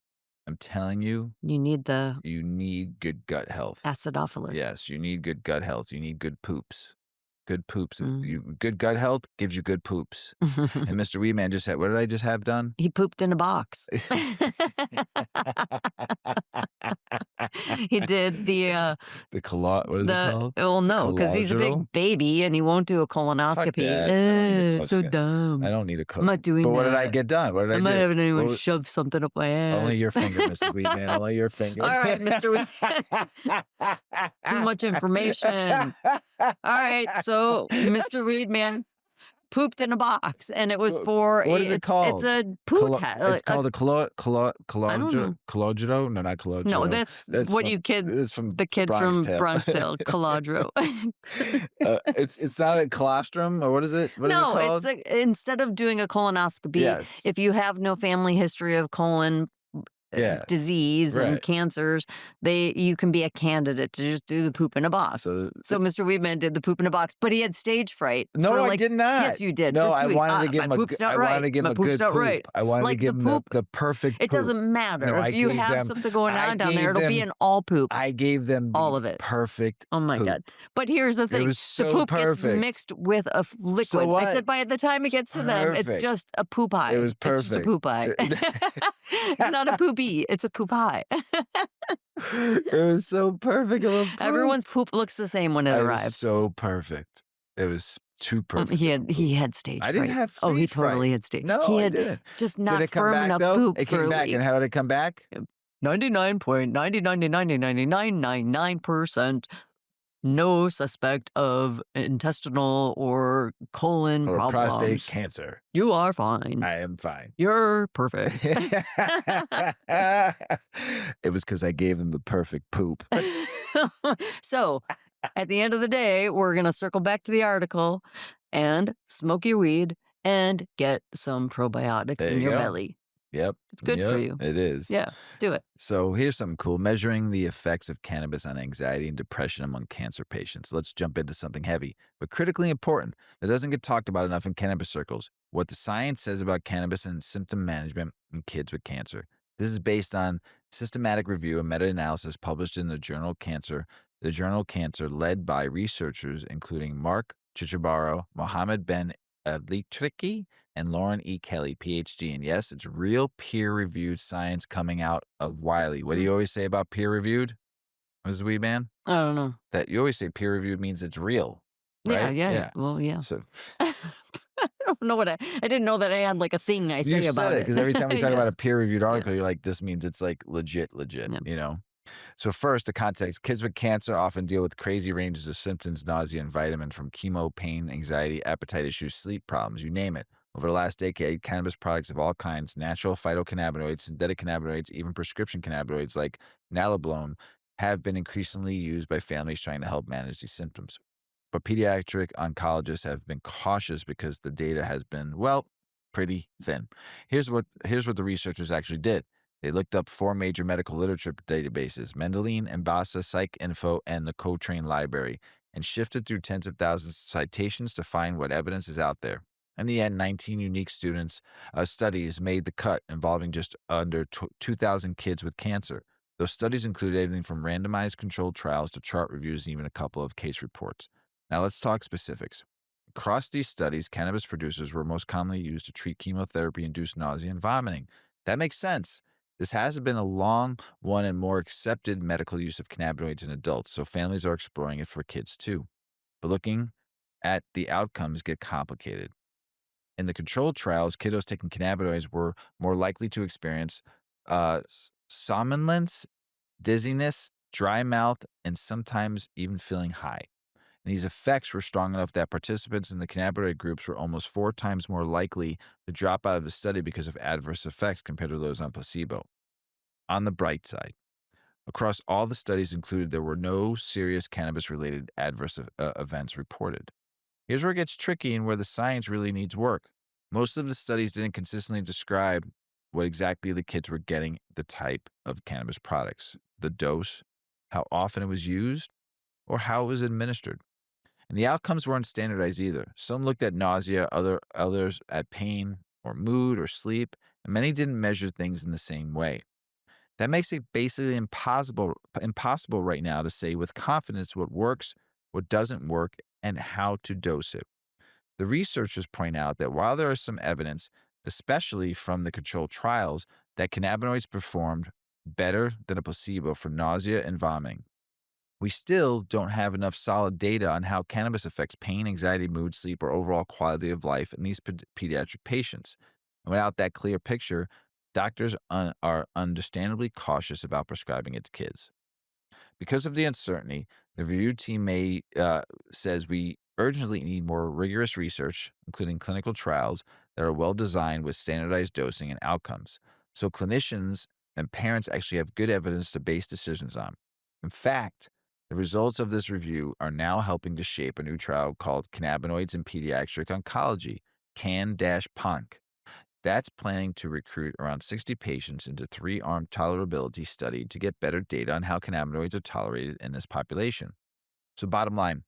I'm telling you, You need the you need good gut health. acidophilus. Yes, you need good gut health. You need good poops. Good poops. Mm. Good gut health gives you good poops. And Mr. Weedman just had, what did I just have done? He pooped in a box. He did What is it called? well, no, because he's a Colagero? big baby and he won't do a colonoscopy. that. I don't need a So colonoscopy. dumb. I don't need a I'm not doing But what did I that. get done? What did I I'm do? not having anyone What was- shove something up my ass. Only your finger, Mrs. Weedman. Only your finger. All right, Mr. Too much information. All right, so Mr. Weedman pooped in a box, and it was for What is it called? It's a poo test. It's called a I don't know. colagero? No, not colagero. No, that's what from, you kid. It's from The kid Bronx from Tale. Bronx Tale, Caladro. It's not a colostrum, or what is it? What is it No, called? instead of doing a colonoscopy, Yes. if you have no family history of colon Yeah. disease and Right. cancers, you can be a candidate to just do the poop in a box. So Mr. Weedman did the poop in a box, but he had stage fright. No, for I did not. Yes, you did. No, for 2 I weeks. wanted to give him My a poop's good. not I right. wanted to give him My a poop's good not poop. right. I wanted to Like give the him poop, the perfect. It poop. doesn't matter. No, I If you gave have them- something going I on down there, gave it'll be them- an all poop. I gave them All the of it. perfect. Oh my poop. God. But here's the thing. was The so poop perfect. gets mixed with a liquid. So what? I said by the time it gets to them, it's Perfect. just a poop pie. It was It's just a perfect. poop pie. It's not a poopy. It's a poop pie. It was so perfect. It was Everyone's poop looks the same when it It was arrives. so perfect. It was too perfect. He had stage I didn't fright. have Oh, he stage fright. totally had stage. No, he I had didn't. just Did not it come firm back enough though? poop It for came a back, week. and how did it come back? 99.99999999% no suspect of intestinal or colon Or problems. prostate cancer. You are fine. I am fine. You're perfect. It was because I gave him the perfect poop. So, at the end of the day, we're going to circle back to the article and smoke your weed and get some probiotics There in you your go. belly. Yep. It's good for Yep, you. It is. Yeah, do it. So here's something cool. Measuring the effects of cannabis on anxiety and depression among cancer patients. Let's jump into something heavy, but critically important that doesn't get talked about enough in cannabis circles. What the science says about cannabis and symptom management in kids with cancer. This is based on systematic review and meta-analysis published in the journal Cancer, led by researchers including Mark Chichabaro, Mohammed Ben Alitriki, and Lauren E. Kelly, PhD. And yes, it's real peer-reviewed science coming out of Wiley. What do you always say about peer-reviewed, Mrs. Weedman? I don't know. That you always say peer-reviewed means it's real, right? Yeah. Well, yeah. So I don't know what I didn't know that I had like a thing I say you about said it it. because every time we talk about Yes. a peer-reviewed article, you're like, this means it's like legit, Yeah. So first, the context. Kids with cancer often deal with crazy ranges of symptoms, nausea, and vitamin from chemo, pain, anxiety, appetite issues, sleep problems, you name it. Over the last decade, cannabis products of all kinds, natural phytocannabinoids, synthetic cannabinoids, even prescription cannabinoids like naloxone, have been increasingly used by families trying to help manage these symptoms. But pediatric oncologists have been cautious because the data has been, well, pretty thin. Here's what the researchers actually did. They looked up 4 major medical literature databases, Mendelene, Embasa, PsycInfo, and the Cochrane Library, and shifted through tens of thousands of citations to find what evidence is out there. In the end, 19 unique studies made the cut involving just under 2,000 kids with cancer. Those studies included everything from randomized controlled trials to chart reviews and even a couple of case reports. Now let's talk specifics. Across these studies, cannabis producers were most commonly used to treat chemotherapy induced nausea and vomiting. That makes sense. This has been a long one and more accepted medical use of cannabinoids in adults, so families are exploring it for kids too. But looking at the outcomes get complicated. In the controlled trials, kiddos taking cannabinoids were more likely to experience somnolence, dizziness, dry mouth, and sometimes even feeling high. And these effects were strong enough that participants in the cannabinoid groups were almost 4 times more likely to drop out of the study because of adverse effects compared to those on placebo. On the bright side, across all the studies included, there were no serious cannabis related adverse events reported. Here's where it gets tricky and where the science really needs work. Most of the studies didn't consistently describe what exactly the kids were getting the type of cannabis products, the dose, how often it was used, or how it was administered. And the outcomes weren't standardized either. Some looked at nausea, others at pain or mood or sleep, and many didn't measure things in the same way. That makes it basically impossible right now to say with confidence what works, what doesn't work, and how to dose it. The researchers point out that while there is some evidence, especially from the controlled trials, that cannabinoids performed better than a placebo for nausea and vomiting, we still don't have enough solid data on how cannabis affects pain, anxiety, mood, sleep, or overall quality of life in these pediatric patients. And without that clear picture, doctors are understandably cautious about prescribing it to kids. Because of the uncertainty, the review team says we urgently need more rigorous research, including clinical trials that are well designed with standardized dosing and outcomes, so clinicians and parents actually have good evidence to base decisions on. In fact, the results of this review are now helping to shape a new trial called Cannabinoids in Pediatric Oncology, CAN-PONC. That's planning to recruit around 60 patients into 3-arm tolerability study to get better data on how cannabinoids are tolerated in this population. So bottom line,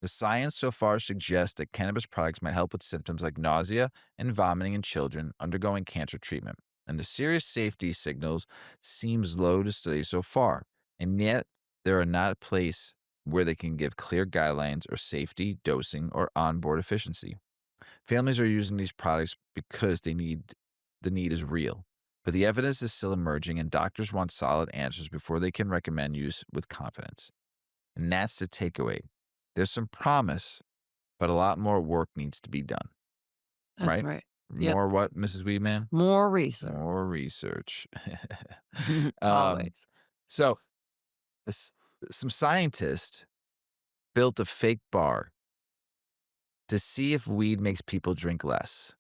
the science so far suggests that cannabis products might help with symptoms like nausea and vomiting in children undergoing cancer treatment. And the serious safety signals seems low to study so far. And yet there are not a place where they can give clear guidelines or safety, dosing, or onboard efficiency. Families are using these products because the need is real. But the evidence is still emerging and doctors want solid answers before they can recommend use with confidence. And that's the takeaway. There's some promise, but a lot more work needs to be done, That's right? right. Yep. More what, Mrs. Weedman? More research. More research. um, Always. so s- some scientists built a fake bar to see if weed makes people drink less.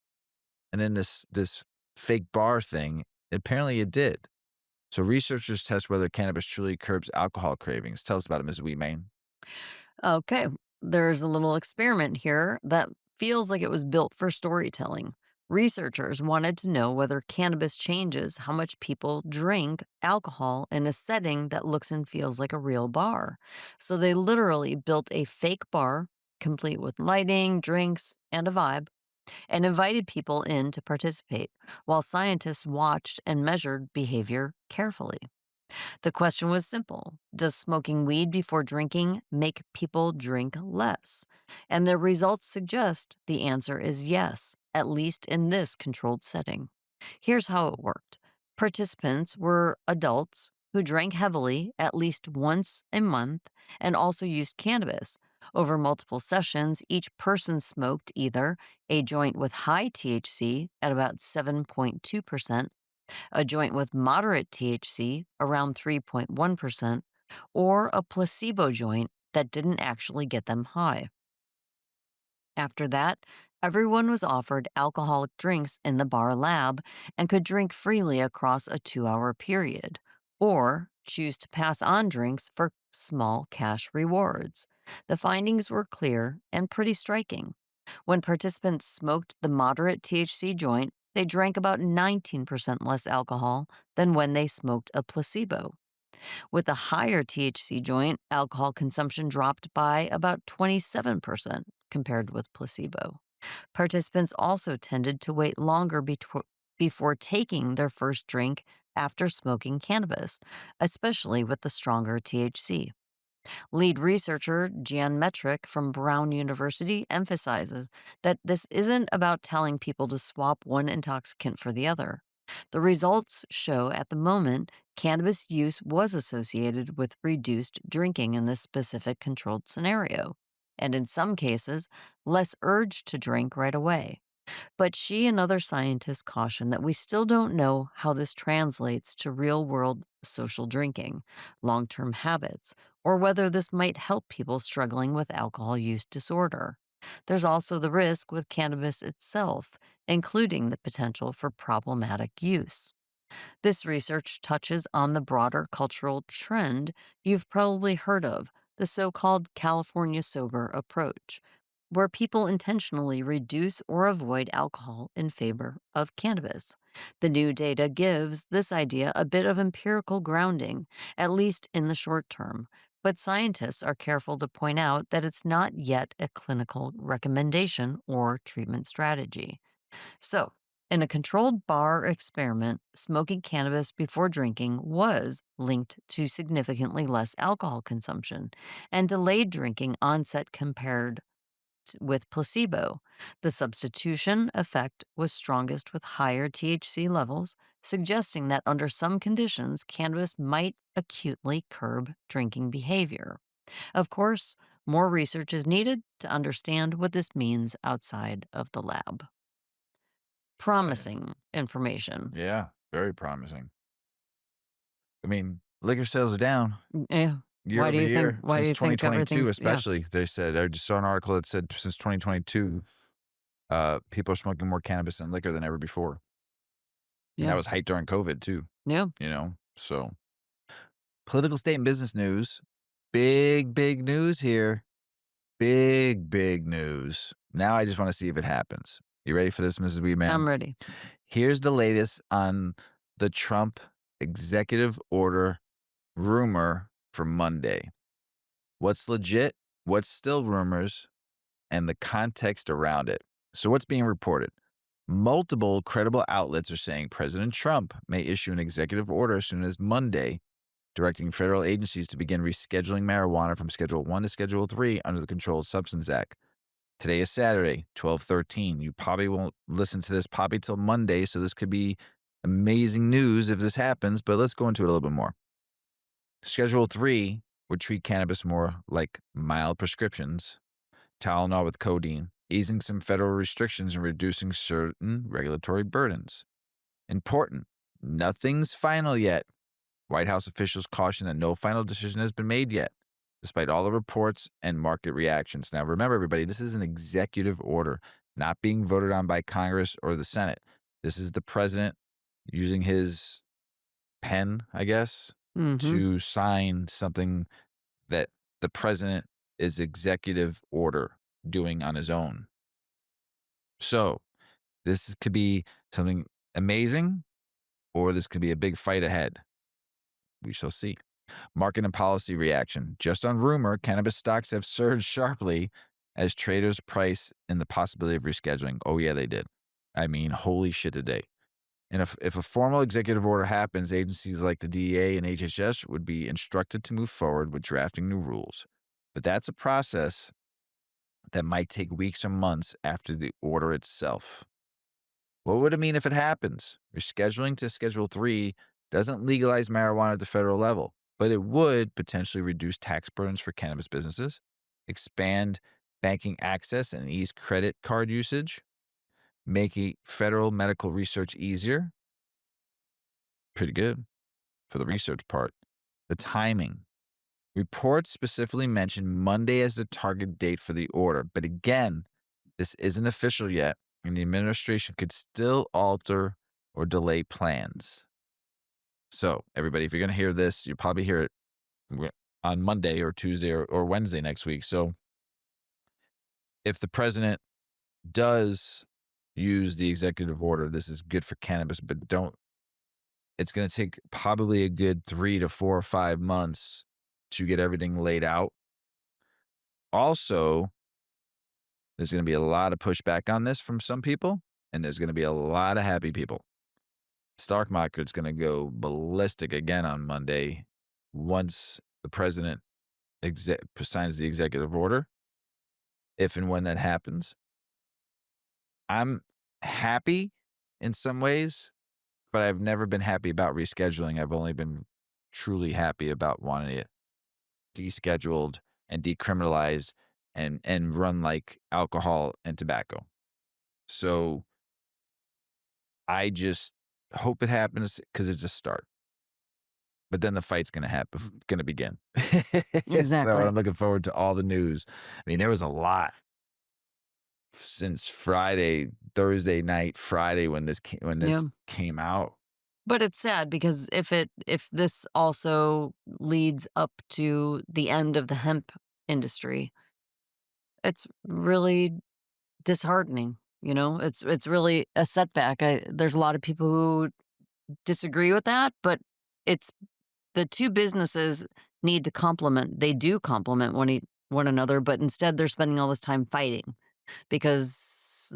And then this fake bar thing, apparently it did. So researchers test whether cannabis truly curbs alcohol cravings. Tell us about it, Ms. Weedman. Okay, there's a little experiment here that feels like it was built for storytelling. Researchers wanted to know whether cannabis changes how much people drink alcohol in a setting that looks and feels like a real bar. So they literally built a fake bar, complete with lighting, drinks, and a vibe, and invited people in to participate, while scientists watched and measured behavior carefully. The question was simple: does smoking weed before drinking make people drink less? And the results suggest the answer is yes, at least in this controlled setting. Here's how it worked: participants were adults who drank heavily at least once a month and also used cannabis. Over multiple sessions, each person smoked either a joint with high THC at about 7.2%, a joint with moderate THC, around 3.1%, or a placebo joint that didn't actually get them high. After that, everyone was offered alcoholic drinks in the bar lab and could drink freely across a 2-hour period, or choose to pass on drinks for small cash rewards. The findings were clear and pretty striking. When participants smoked the moderate THC joint, they drank about 19% less alcohol than when they smoked a placebo. With the higher THC joint, alcohol consumption dropped by about 27% compared with placebo. Participants also tended to wait longer before taking their first drink after smoking cannabis, especially with the stronger THC. Lead researcher Jan Metrick from Brown University emphasizes that this isn't about telling people to swap one intoxicant for the other. The results show at the moment cannabis use was associated with reduced drinking in this specific controlled scenario, and in some cases, less urge to drink right away. But she and other scientists caution that we still don't know how this translates to real world social drinking, long term habits, or whether this might help people struggling with alcohol use disorder. There's also the risk with cannabis itself, including the potential for problematic use. This research touches on the broader cultural trend you've probably heard of, the so called California sober approach, where people intentionally reduce or avoid alcohol in favor of cannabis. The new data gives this idea a bit of empirical grounding, at least in the short term. But scientists are careful to point out that it's not yet a clinical recommendation or treatment strategy. So, in a controlled bar experiment, smoking cannabis before drinking was linked to significantly less alcohol consumption and delayed drinking onset compared with placebo. The substitution effect was strongest with higher THC levels, suggesting that under some conditions, cannabis might acutely curb drinking behavior. Of course, more research is needed to understand what this means outside of the lab. Right. Promising information. Yeah, very promising. I mean, liquor sales are down Yeah. year over year Why do since you think 2022, everything's yeah. especially. They said, I just saw an article that said since 2022, people are smoking more cannabis and liquor than ever before. And that Yeah. was hyped during COVID too, Yeah. you know? So, political state and business news. Big, big news here. Big, big news. Now I just want to see if it happens. You ready for this, Mrs. Weedman? I'm ready. Here's the latest on the Trump executive order rumor for Monday. What's legit, what's still rumors, and the context around it. So, what's being reported? Multiple credible outlets are saying President Trump may issue an executive order as soon as Monday, directing federal agencies to begin rescheduling marijuana from Schedule 1 to Schedule 3 under the Controlled Substance Act. Today is Saturday, 12/13. You probably won't listen to this probably till Monday, so this could be amazing news if this happens, but let's go into it a little bit more. Schedule 3 would treat cannabis more like mild prescriptions, Tylenol with codeine, easing some federal restrictions and reducing certain regulatory burdens. Important, nothing's final yet. White House officials caution that no final decision has been made yet, despite all the reports and market reactions. Now, remember, everybody, this is an executive order, not being voted on by Congress or the Senate. This is the president using his pen, I guess, Mhm. to sign something that the president is executive order doing on his own. So, could be something amazing, or this could be a big fight ahead. We shall see. Market and policy reaction. Just on rumor, cannabis stocks have surged sharply as traders price in the possibility of rescheduling. Oh, yeah, they did. I mean, holy shit, did they. And if a formal executive order happens, agencies like the DEA and HHS would be instructed to move forward with drafting new rules. But that's a process that might take weeks or months after the order itself. What would it mean if it happens? Rescheduling to Schedule 3 doesn't legalize marijuana at the federal level, but it would potentially reduce tax burdens for cannabis businesses, expand banking access and ease credit card usage, making federal medical research easier. Pretty good for the research part. The timing. Reports specifically mention Monday as the target date for the order, but again, this isn't official yet, and the administration could still alter or delay plans. So, everybody, if you're going to hear this, you'll probably hear it on Monday or Tuesday or Wednesday next week. So, if the president does use the executive order, this is good for cannabis, but it's going to take probably a good 3 to 4 or 5 months to get everything laid out. Also, there's going to be a lot of pushback on this from some people, and there's going to be a lot of happy people. Stock market's going to go ballistic again on Monday once the president signs the executive order, if and when that happens. I'm happy in some ways, but I've never been happy about rescheduling. I've only been truly happy about wanting it descheduled and decriminalized and run like alcohol and tobacco. So I just hope it happens because it's a start. But then the fight's gonna begin. So Exactly. I'm looking forward to all the news. I mean, there was a lot since Friday, Thursday night, Friday when when Yeah. this came out. But it's sad because if this also leads up to the end of the hemp industry, it's really disheartening, you know? It's really a setback. There's a lot of people who disagree with that, but it's the two businesses need to complement. They do complement one another, but instead they're spending all this time fighting because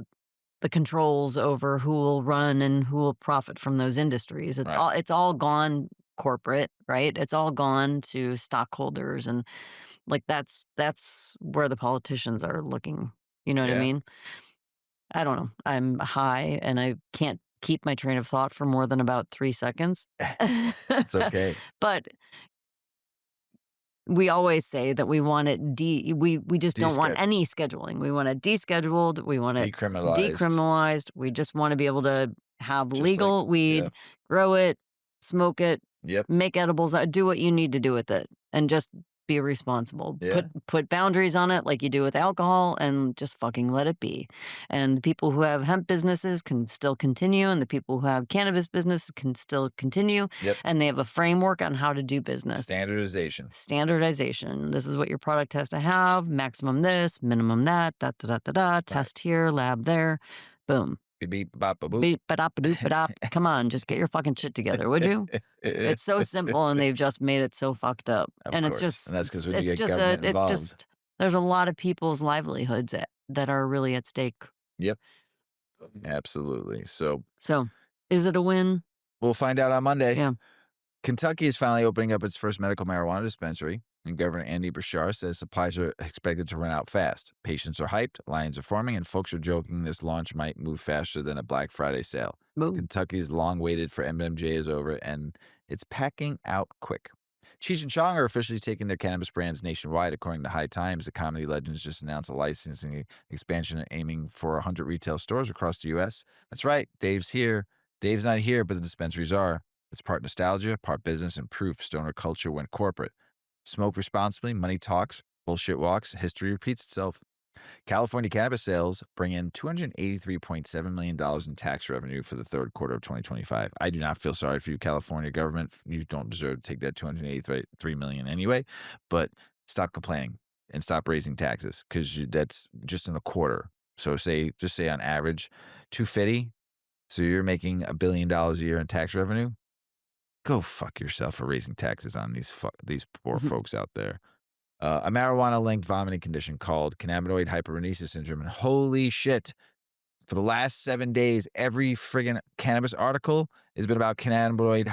the controls over who will run and who will profit from those industries. Right. It's all gone corporate, right? It's all gone to stockholders and like that's where the politicians are looking. You know what I Yeah. mean? I don't know. I'm high and I can't keep my train of thought for more than about 3 seconds. It's okay. But we always say that we want it we just don't want Desched any scheduling. We want it descheduled, we want it Decriminalized, decriminalized. We just want to be able to have just like legal yeah. weed, grow it, smoke it, Yep. make edibles, do what you need to do with it and just be responsible. Yeah. Put boundaries on it like you do with alcohol and just fucking let it be. And the people who have hemp businesses can still continue and the people who have cannabis business can still continue Yep. and they have a framework on how to do business. Standardization. Standardization. This is what your product has to have, maximum this, minimum that, da da da da da, Right. test here, lab there. Boom. Beep beep bop ba boop. Beep ba da ba doop ba dop. Come on, just get your fucking shit together, would you? It's so simple and they've just made it so fucked up. Of And course, and that's because when you get it's government just involved. there's a lot of people's livelihoods that are really at stake. Yep, absolutely. So, So, is it a win? we'll find out on Monday. Yeah. Kentucky is finally opening up its first medical marijuana dispensary, and Governor Andy Bashar says supplies are expected to run out fast. Patients are hyped, lines are forming, and folks are joking this launch might move faster than a Black Friday sale. Boom. Kentucky's long waited for MMJ is over, and it's packing out quick. Cheech and Chong are officially taking their cannabis brands nationwide, according to High Times. The comedy legends just announced a licensing expansion aiming for 100 retail stores across the U.S. That's right, Dave's here. Dave's not here, but the dispensaries are. It's part nostalgia, part business, and proof stoner culture went corporate. Smoke responsibly, money talks, bullshit walks, history repeats itself. California cannabis sales bring in $283.7 million in tax revenue for the third quarter of 2025. I do not feel sorry for you, California government. You don't deserve to take that $283 million anyway, but stop complaining and stop raising taxes because that's just in a quarter. So just say on average, 250. So you're making $1 billion a year in tax revenue. Go fuck yourself for raising taxes on these poor folks out there. A marijuana-linked vomiting condition called cannabinoid hyperemesis syndrome. And holy shit, for the last 7 days, every friggin' cannabis article has been about cannabinoid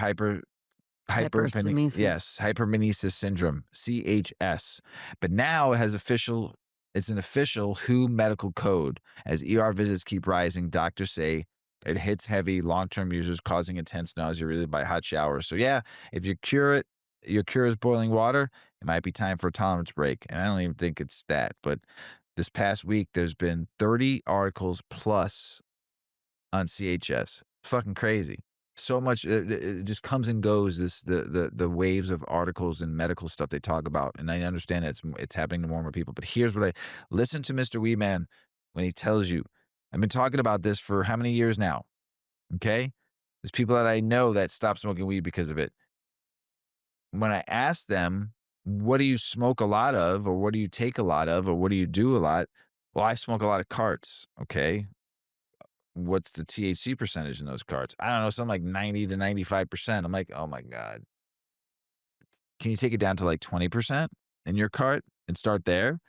Hypersemesis. hypermenesis syndrome, CHS. But now it's an official WHO medical code. As ER visits keep rising, doctors say it hits heavy long-term users, causing intense nausea related by hot showers. So yeah, if your cure is boiling water, it might be time for a tolerance break. And I don't even think it's that. But this past week, there's been 30 articles plus on CHS. Fucking crazy. So much it just comes and goes. The waves of articles and medical stuff they talk about, and I understand it's happening to more and more people. But here's what I listen to Mr. Weedman when he tells you. I've been talking about this for how many years now? Okay, there's people that I know that stopped smoking weed because of it. When I ask them, "What do you smoke a lot of, or what do you take a lot of, or what do you do a lot?" Well, I smoke a lot of carts. Okay, what's the THC percentage in those carts? I don't know, something like 90 to 95%. I'm like, oh my God. Can you take it down to like 20% in your cart and start there?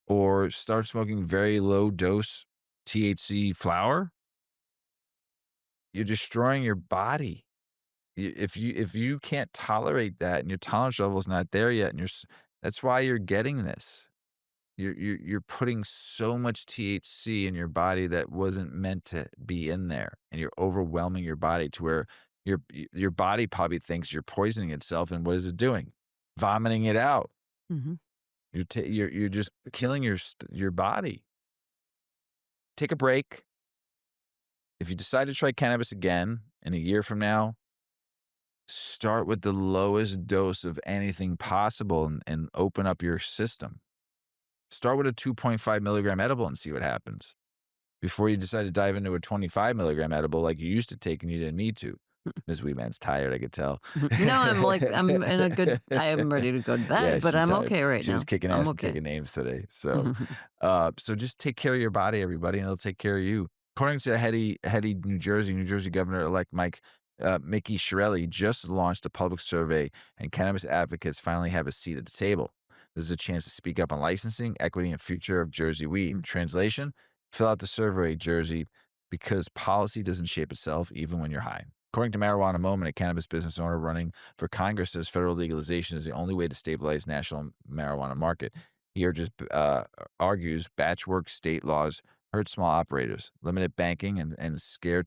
Or start smoking very low dose THC flower? You're destroying your body. If you can't tolerate that and your tolerance level is not there yet, and That's why you're getting this. You're putting so much THC in your body that wasn't meant to be in there, and you're overwhelming your body to where your body probably thinks you're poisoning itself, and what is it doing? Vomiting it out. Mhm. You're just killing your body. Take a break. If you decide to try cannabis again in a year from now, start with the lowest dose of anything possible and open up your system. Start with a 2.5 milligram edible and see what happens before you decide to dive into a 25 milligram edible like you used to take and you didn't need to. Ms. Weedman's tired, I could tell. No, I'm in a good I am ready to go to Yeah, bed, but she's I'm tired. okay right She was now. kicking I'm ass and okay. taking names today. So just take care of your body, everybody, and it'll take care of you. According to heady New Jersey Governor-elect Mickey Shirelli just launched a public survey, and cannabis advocates finally have a seat at the table. This is a chance to speak up on licensing, equity, and future of Jersey weed. Translation: fill out the survey, Jersey, because policy doesn't shape itself even when you're high. According to Marijuana Moment, a cannabis business owner running for Congress says federal legalization is the only way to stabilize national marijuana market. He argues batchwork state laws hurt small operators, limited banking, and scare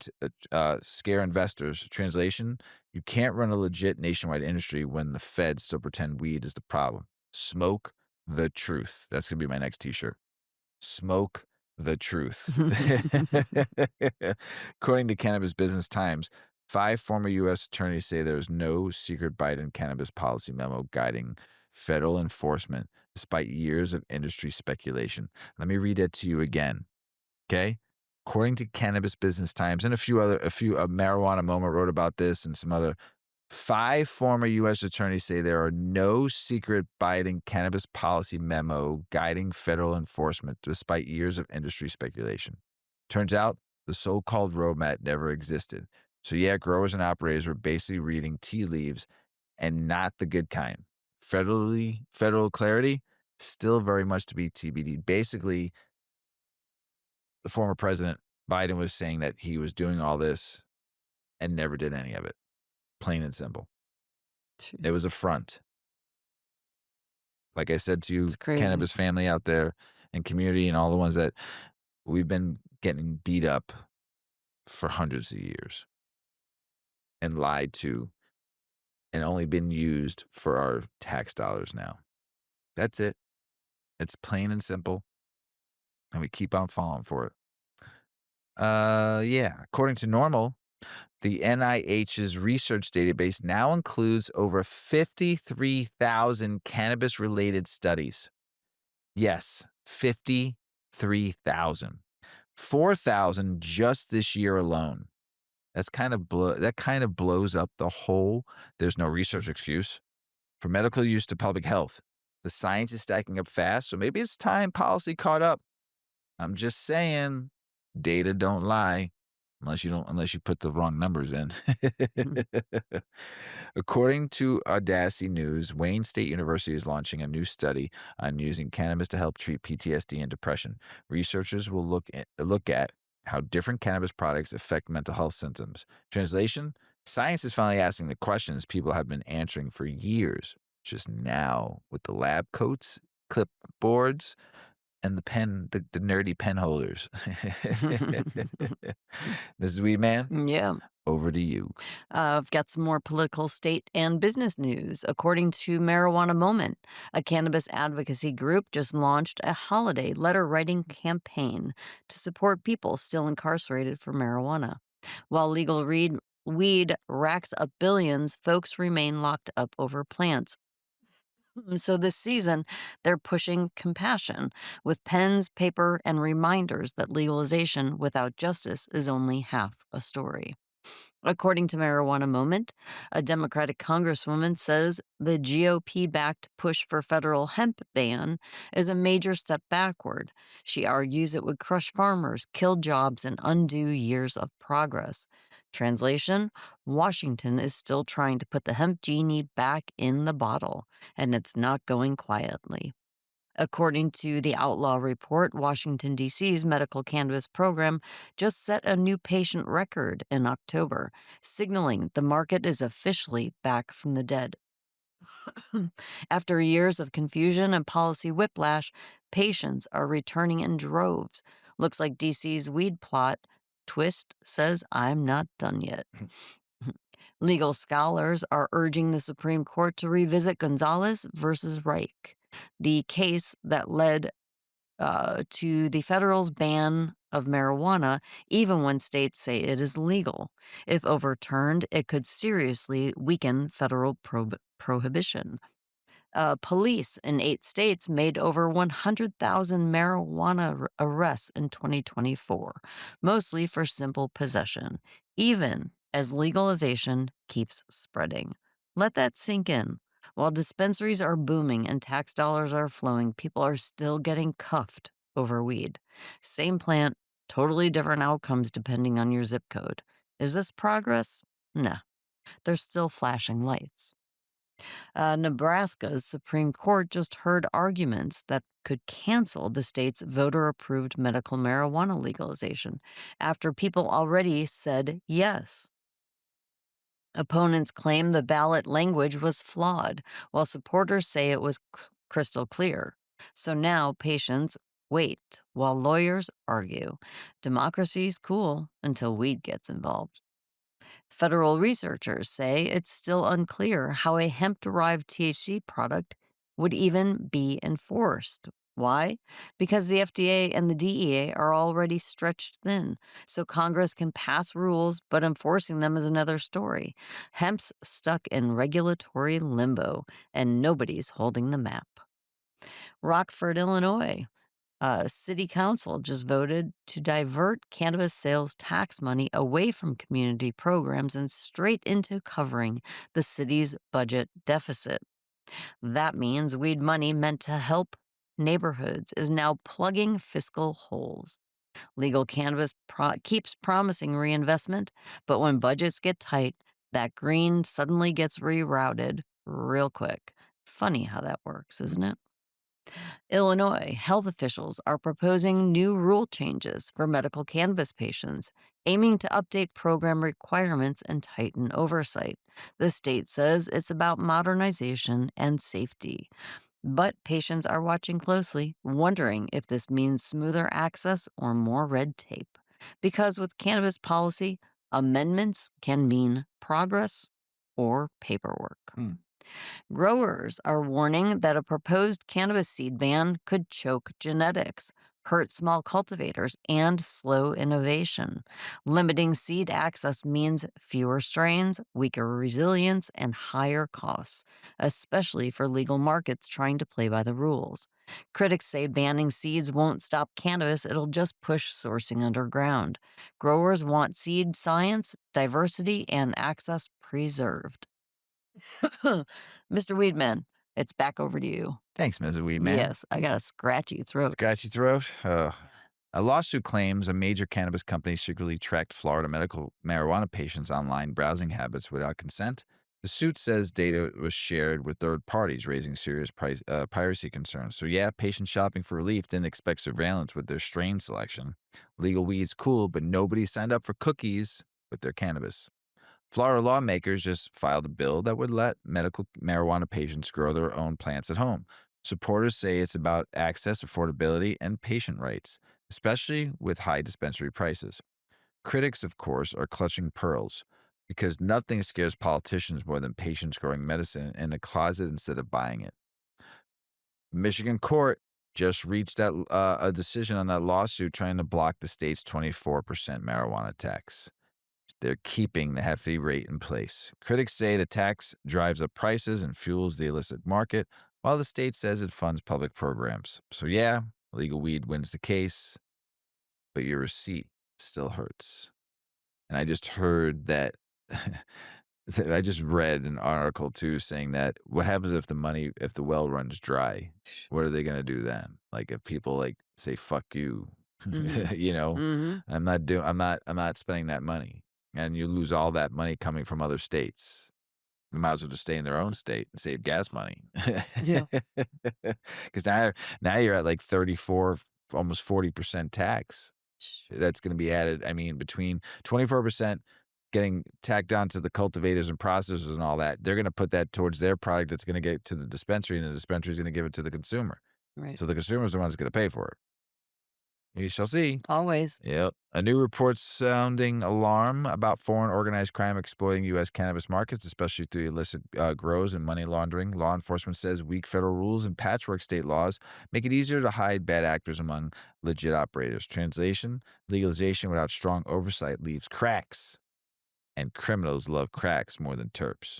investors. Translation: you can't run a legit nationwide industry when the feds still pretend weed is the problem. Smoke the truth. That's going to be my next t-shirt. Smoke the truth. According to Cannabis Business Times, 5 former U.S. attorneys say there's no secret Biden cannabis policy memo guiding federal enforcement, despite years of industry speculation. Let me read it to you again. Okay? According to Cannabis Business Times and Marijuana Moment wrote about this and some other 5 former U.S. attorneys say there are no secret Biden cannabis policy memo guiding federal enforcement despite years of industry speculation. Turns out the so-called roadmap never existed. So yeah, growers and operators were basically reading tea leaves and not the good kind. Federal clarity, still very much to be TBD. Basically, the former president Biden was saying that he was doing all this and never did any of it. Plain and simple. It was a front. Like I said to you, It's crazy. cannabis family out there and community and all the ones that we've been getting beat up for hundreds of years and lied to and only been used for our tax dollars now. That's it. It's plain and simple. And we keep on falling for it. Yeah. According to Normal, the NIH's research database now includes over 53,000 cannabis related studies. Yes, 53,000. 4,000 just this year alone. That kind of blows up the whole there's no research excuse from medical use to public health. The science is stacking up fast, so maybe it's time policy caught up. I'm just saying, data don't lie unless you put the wrong numbers in. According to Audacity News, Wayne State University is launching a new study on using cannabis to help treat PTSD and depression. Researchers will look at how different cannabis products affect mental health symptoms. Translation: science is finally asking the questions people have been answering for years, just now with the lab coats, clipboards, and the nerdy pen holders. Mrs. Weedman, Yeah. over to you. I've got some more political, state, and business news. According to Marijuana Moment, a cannabis advocacy group just launched a holiday letter writing campaign to support people still incarcerated for marijuana. While weed racks up billions, folks remain locked up over plants. So this season, they're pushing compassion with pens, paper, and reminders that legalization without justice is only half a story. According to Marijuana Moment, a Democratic congresswoman says the GOP backed push for federal hemp ban is a major step backward. She argues it would crush farmers, kill jobs, and undo years of progress. Translation: Washington is still trying to put the hemp genie back in the bottle, and it's not going quietly. According to the Outlaw Report, Washington, D.C.'s medical cannabis program just set a new patient record in October, signaling the market is officially back from the dead. After years of confusion and policy whiplash, patients are returning in droves. Looks like DC's weed plot twist says I'm not done yet. Legal scholars are urging the Supreme Court to revisit Gonzalez versus Reich, the case that led to the federal's ban of marijuana, even when states say it is legal. If overturned, it could seriously weaken federal prohibition. Police in 8 states made over 100,000 marijuana arrests in 2024, mostly for simple possession, even as legalization keeps spreading. Let that sink in. While dispensaries are booming and tax dollars are flowing, people are still getting cuffed over weed. Same plant, totally different outcomes depending on your zip code. Is this progress? Nah, there's still flashing lights. Nebraska's Supreme Court just heard arguments that could cancel the state's voter approved medical marijuana legalization after people already said yes. Opponents claim the ballot language was flawed, while supporters say it was crystal clear. So now patients wait while lawyers argue. Democracy's cool until weed gets involved. Federal researchers say it's still unclear how a hemp derived THC product would even be enforced. Why? Because the FDA and the DEA are already stretched thin, so Congress can pass rules, but enforcing them is another story. Hemp's stuck in regulatory limbo, and nobody's holding the map. Rockford, Illinois. City Council just voted to divert cannabis sales tax money away from community programs and straight into covering the city's budget deficit. That means weed money meant to help neighborhoods is now plugging fiscal holes. Legal cannabis keeps promising reinvestment, but when budgets get tight, that green suddenly gets rerouted real quick. Funny how that works, isn't it? Illinois health officials are proposing new rule changes for medical cannabis patients, aiming to update program requirements and tighten oversight. The state says it's about modernization and safety. But patients are watching closely, wondering if this means smoother access or more red tape. Because with cannabis policy, amendments can mean progress or paperwork. Hmm. Growers are warning that a proposed cannabis seed ban could choke genetics, hurt small cultivators, and slow innovation. Limiting seed access means fewer strains, weaker resilience, and higher costs, especially for legal markets trying to play by the rules. Critics say banning seeds won't stop cannabis, it'll just push sourcing underground. Growers want seed science, diversity, and access preserved. Mr. Weedman, it's back over to you. Thanks, Mrs Weedman. Yes, I got a scratchy throat. Scratchy throat? A lawsuit claims a major cannabis company secretly tracked Florida medical marijuana patients' online browsing habits without consent. The suit says data was shared with third parties, raising serious piracy concerns. So, yeah, patients shopping for relief didn't expect surveillance with their strain selection. Legal weed's cool, but nobody signed up for cookies with their cannabis. Florida lawmakers just filed a bill that would let medical marijuana patients grow their own plants at home. Supporters say it's about access, affordability, and patient rights, especially with high dispensary prices. Critics, of course, are clutching pearls because nothing scares politicians more than patients growing medicine in a closet instead of buying it. The Michigan court just reached a decision on that lawsuit trying to block the state's 24% marijuana tax. They're keeping the hefty rate in place. Critics say the tax drives up prices and fuels the illicit market, while the state says it funds public programs. So, yeah, legal weed wins the case, but your receipt still hurts. And I just heard that. I just read an article too saying that what happens if the well runs dry? What are they going to do then? Like if people like say fuck you, Mhm. you know, Mhm. I'm not spending that money, and you lose all that money coming from other states. They might as well just stay in their own state and save gas money. Yeah. Because now you're at like 34, almost 40% tax. That's going to be added. I mean, between 24%. getting tacked on to the cultivators and processors and all that. They're going to put that towards their product that's going to get to the dispensary, and the dispensary is going to give it to the consumer. Right. So the consumer is the one that's going to pay for it. We shall see. Always. Yep. A new report sounding alarm about foreign organized crime exploiting U.S. cannabis markets, especially through illicit grows and money laundering. Law enforcement says weak federal rules and patchwork state laws make it easier to hide bad actors among legit operators. Translation: legalization without strong oversight leaves cracks, and criminals love cracks more than terps.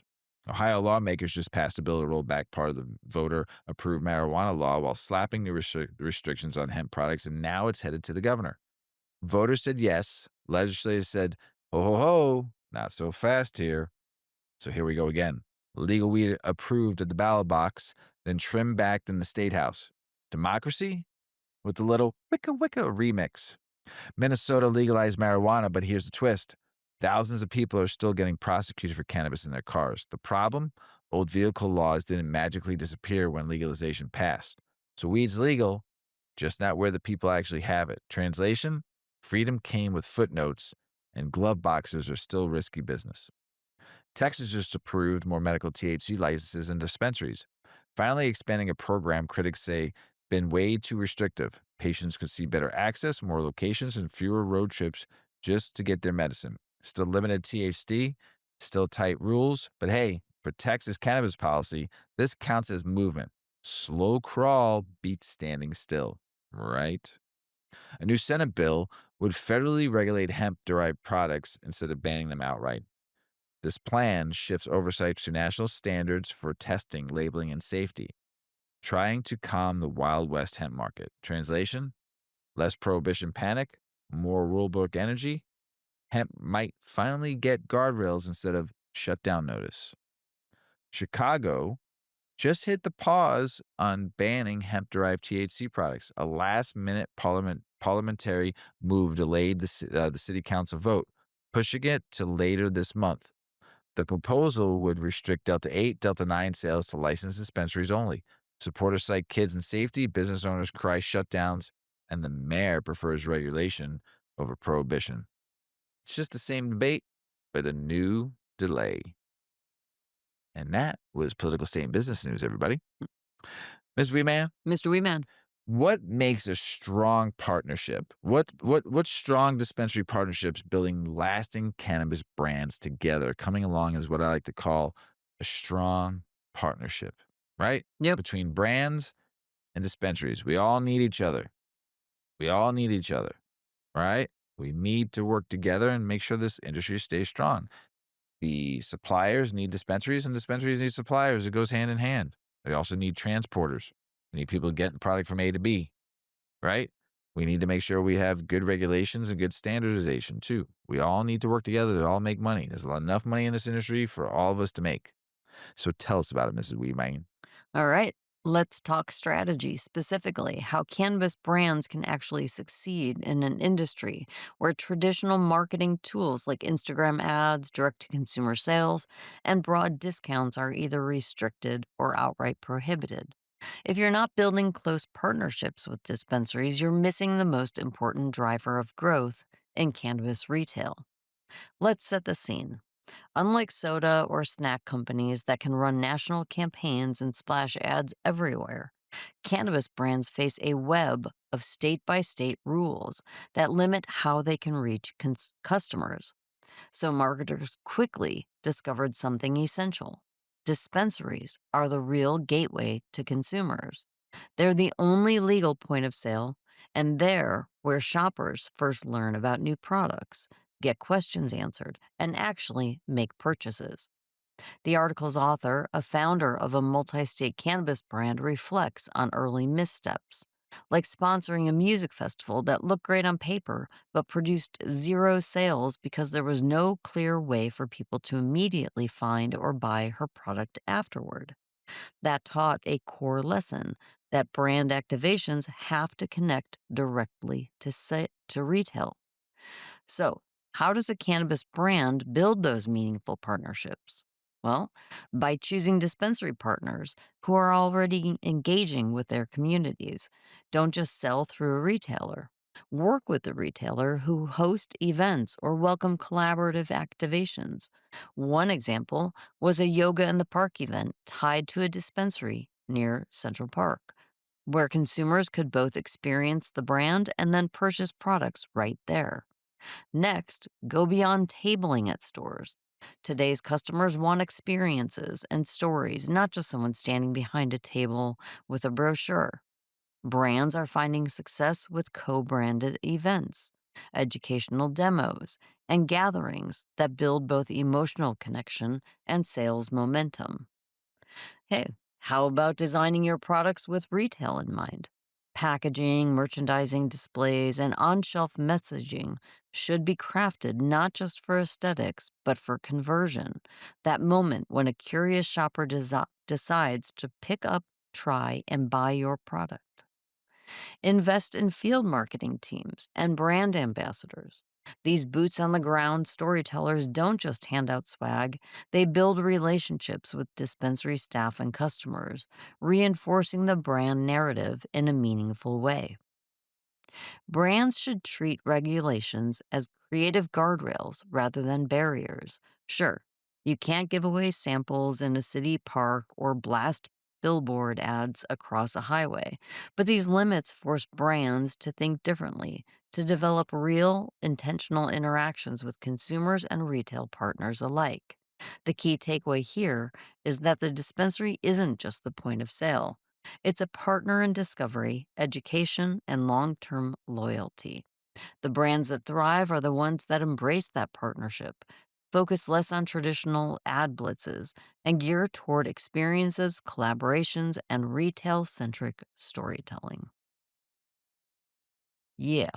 Ohio lawmakers just passed a bill to roll back part of the voter approved marijuana law while slapping new restrictions on hemp products, and now it's headed to the governor. Voters said yes. Legislators said, ho, ho, ho, not so fast here. So here we go again. Legal weed approved at the ballot box, then trimmed back in the state house. Democracy with a little wicka wicka remix. Minnesota legalized marijuana, but here's the twist. Thousands of people are still getting prosecuted for cannabis in their cars. The problem? Old vehicle laws didn't magically disappear when legalization passed. So weed's legal, just not where the people actually have it. Translation? Freedom came with footnotes, and glove boxes are still risky business. Texas just approved more medical THC licenses in dispensaries, finally expanding a program critics say been way too restrictive. Patients could see better access, more locations, and fewer road trips just to get their medicine. Still limited THC, still tight rules, but hey, for Texas cannabis policy, this counts as movement. Slow crawl beats standing still, right? A new Senate bill would federally regulate hemp derived products instead of banning them outright. This plan shifts oversight to national standards for testing, labeling, and safety, trying to calm the Wild West hemp market. Translation: less prohibition panic, more rulebook energy. Hemp might finally get guardrails instead of shutdown notice. Chicago just hit the pause on banning hemp derived THC products. A last minute parliamentary move delayed the city council vote, pushing it to later this month. The proposal would restrict Delta 8, Delta 9 sales to licensed dispensaries only. Supporters cite kids and safety, business owners cry shutdowns, and the mayor prefers regulation over prohibition. It's just the same debate, but a new delay. And that was political state and business news, everybody. Ms. Weeman, Mr. Weedman. what makes a strong partnership? What strong dispensary partnerships building lasting cannabis brands together, coming along is what I like to call a strong partnership, right? Yep. Between brands and dispensaries. We all need each other. We all need each other, right? We need to work together and make sure this industry stays strong. The suppliers need dispensaries and dispensaries need suppliers. It goes hand in hand. They also need transporters. We need people getting product from A to B, right? We need to make sure we have good regulations and good standardization too. We all need to work together to all make money. There's enough money in this industry for all of us to make. So tell us about it, Mrs. Weeman. All right. Let's talk strategy, specifically how cannabis brands can actually succeed in an industry where traditional marketing tools like Instagram ads, direct to consumer sales, and broad discounts are either restricted or outright prohibited. If you're not building close partnerships with dispensaries, you're missing the most important driver of growth in cannabis retail. Let's set the scene. Unlike soda or snack companies that can run national campaigns and splash ads everywhere, cannabis brands face a web of state by state rules that limit how they can reach customers. So marketers quickly discovered something essential. Dispensaries are the real gateway to consumers. They're the only legal point of sale, and they're where shoppers first learn about new products, get questions answered, and actually make purchases. The article's author, a founder of a multi state cannabis brand, reflects on early missteps, like sponsoring a music festival that looked great on paper but produced zero sales because there was no clear way for people to immediately find or buy her product afterward. That taught a core lesson that brand activations have to connect directly to retail. So, how does a cannabis brand build those meaningful partnerships? Well, by choosing dispensary partners who are already engaging with their communities. Don't just sell through a retailer. Work with the retailer who host events or welcome collaborative activations. One example was a yoga in the park event tied to a dispensary near Central Park, where consumers could both experience the brand and then purchase products right there. Next, go beyond tabling at stores. Today's customers want experiences and stories, not just someone standing behind a table with a brochure. Brands are finding success with co branded events, educational demos, and gatherings that build both emotional connection and sales momentum. Hey, how about designing your products with retail in mind? Packaging, merchandising displays, and on shelf messaging should be crafted not just for aesthetics, but for conversion. That moment when a curious shopper decides to pick up, try, and buy your product. Invest in field marketing teams and brand ambassadors. These boots on the ground storytellers don't just hand out swag, they build relationships with dispensary staff and customers, reinforcing the brand narrative in a meaningful way. Brands should treat regulations as creative guardrails rather than barriers. Sure, you can't give away samples in a city park or blast billboard ads across a highway, but these limits force brands to think differently, to develop real, intentional interactions with consumers and retail partners alike. The key takeaway here is that the dispensary isn't just the point of sale. It's a partner in discovery, education, and long term loyalty. The brands that thrive are the ones that embrace that partnership, focus less on traditional ad blitzes, and gear toward experiences, collaborations, and retail centric storytelling. Yeah,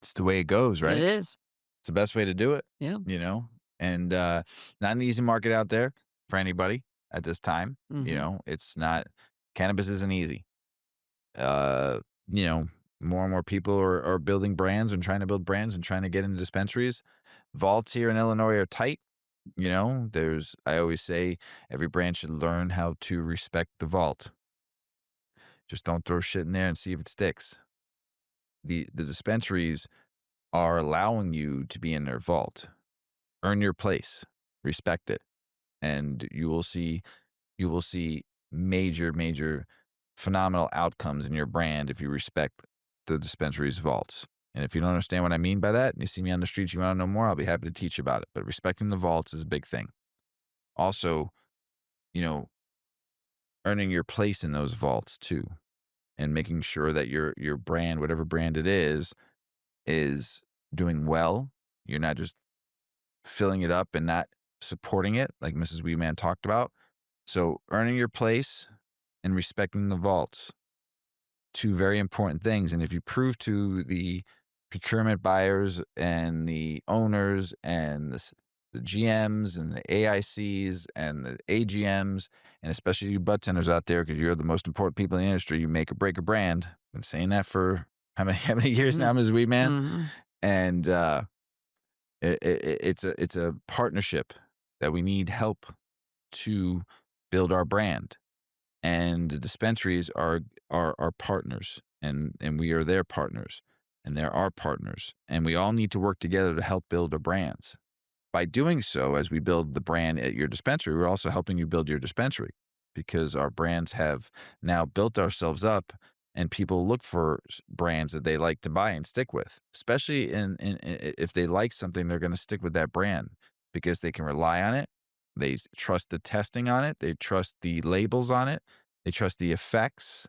It's the way it goes, it right? is. It's the best way to do it, Yeah. you know? And, not an easy market out there for anybody at this time, Hmm. It's not cannabis isn't easy. Uh, you know, more and more people are building brands and trying to build brands and trying to get into dispensaries. Vaults here in Illinois are tight, There's I always say every brand should learn how to respect the vault. Just don't throw shit in there and see if it sticks. The dispensaries are allowing you to be in their vault. Earn your place, respect it, and you will see major phenomenal outcomes in your brand if you respect the dispensary's vaults. And if you don't understand what I mean by that, and you see me on the streets, you want to know more, I'll be happy to teach you about it. But respecting the vaults is a big thing. Also, you know, earning your place in those vaults too, and making sure that your brand, whatever brand it is doing well. You're not just filling it up and not supporting it, like Mrs. Weedman talked about. So earning your place and respecting the vaults, two very important things. And if you prove to the procurement buyers and the owners and the GMs and the AICs and the AGMs, and especially you bud tenders out there, because you're the most important people in the industry, you make or break a brand. I've been saying that for how many years now, Mrs. Weedman? Hmm. And it's a partnership that we need help to build our brand, and the dispensaries are partners, and we are their partners, and they're our partners, and we all need to work together to help build our brands. By doing so, as we build the brand at your dispensary, we're also helping you build your dispensary, because our brands have now built ourselves up, and people look for brands that they like to buy and stick with, especially if they like something, they're going to stick with that brand because they can rely on it. They trust the testing on it. They trust the labels on it. They trust the effects,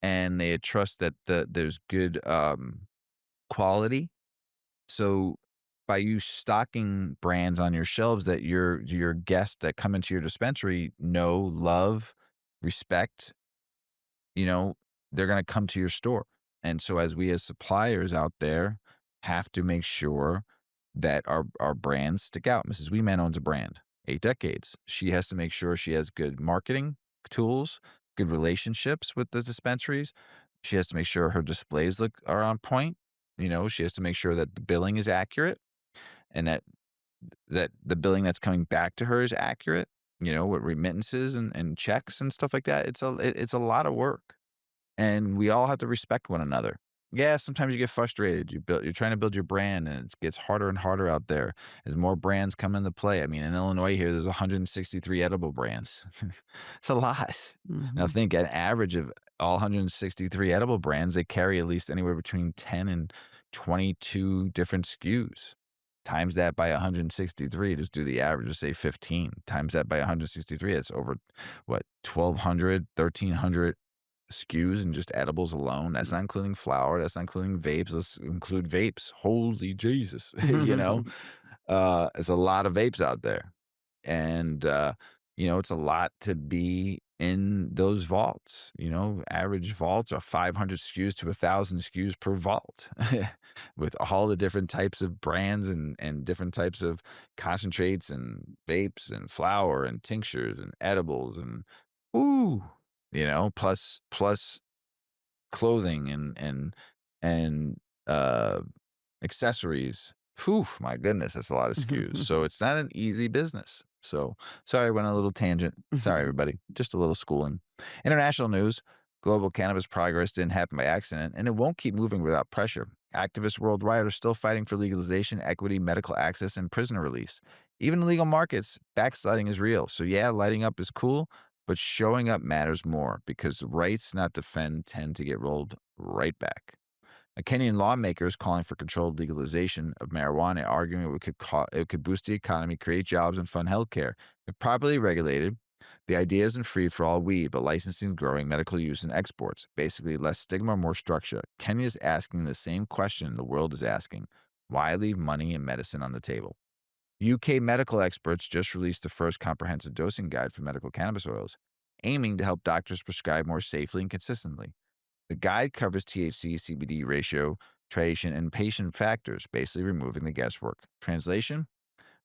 and they trust that there's good quality. So by you stocking brands on your shelves that your guests that come into your dispensary know, love, respect, you know, they're going to come to your store. And so as we as suppliers out there have to make sure that our brands stick out. Mrs. Weeman owns a brand, 8 decades. She has to make sure she has good marketing tools, good relationships with the dispensaries. She has to make sure her displays are on point. She has to make sure that the billing is accurate, and that the billing that's coming back to her is accurate, with remittances and checks and stuff like that. It's a lot of work, and we all have to respect one another. Yeah, sometimes you get frustrated. You're trying to build your brand, and it gets harder and harder out there as more brands come into play. I mean, in Illinois here, there's 163 edible brands. It's a lot. Now Mhm. think an average of all 163 edible brands, they carry at least anywhere between 10 and 22 different SKUs. Times that by 163, just do the average, just say 15. Times that by 163, it's over what, 1,200, 1,300 SKUs and just edibles alone. That's not including flour. That's not including vapes. Let's include vapes. Holy Jesus. It's a lot of vapes out there. And, it's a lot to be in those vaults. Average vaults are 500 SKUs to 1,000 SKUs per vault with all the different types of brands and different types of concentrates and vapes and flour and tinctures and edibles and, ooh, plus clothing and uh, accessories. Whew, my goodness, that's a lot of SKUs. So it's not an easy business. So sorry, I went on a little tangent. Sorry, everybody. Just a little schooling. International news. Global cannabis progress didn't happen by accident, and it won't keep moving without pressure. Activists worldwide are still fighting for legalization, equity, medical access, and prisoner release. Even in legal markets, backsliding is real. So yeah, lighting up is cool, but showing up matters more because rights not defend tend to get rolled right back. Kenyan lawmakers calling for controlled legalization of marijuana, arguing it could boost the economy, create jobs, and fund healthcare. If properly regulated, the idea isn't free for all weed, but licensing, growing, medical use, and exports. Basically, less stigma, more structure. Kenya is asking the same question the world is asking: why leave money and medicine on the table? UK medical experts just released the first comprehensive dosing guide for medical cannabis oils, aiming to help doctors prescribe more safely and consistently. The guide covers THC CBD ratio, titration, and patient factors, basically removing the guesswork. Translation: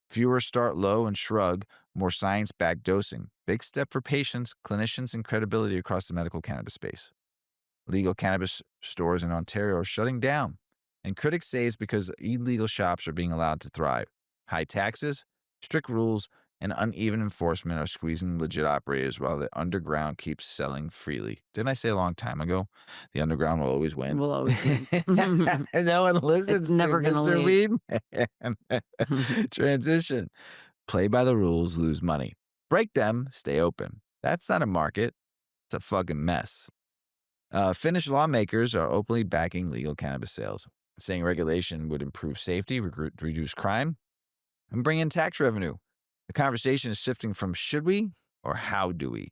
fewer start low and shrug, more science backed dosing. Big step for patients, clinicians, and credibility across the medical cannabis space. Legal cannabis stores in Ontario are shutting down, and critics say it's because illegal shops are being allowed to thrive. High taxes, strict rules, and uneven enforcement are squeezing legit operators while the underground keeps selling freely. Didn't I say a long time ago? The underground will always win. Will always win. No one It's listens to never gonna Mr. leave. Weedman. Transition. Play by the rules, lose money. Break them, stay open. That's not a market. It's a fucking mess. Finnish lawmakers are openly backing legal cannabis sales, saying regulation would improve safety, reduce crime, and bring in tax revenue. The conversation is shifting from should we or how do we?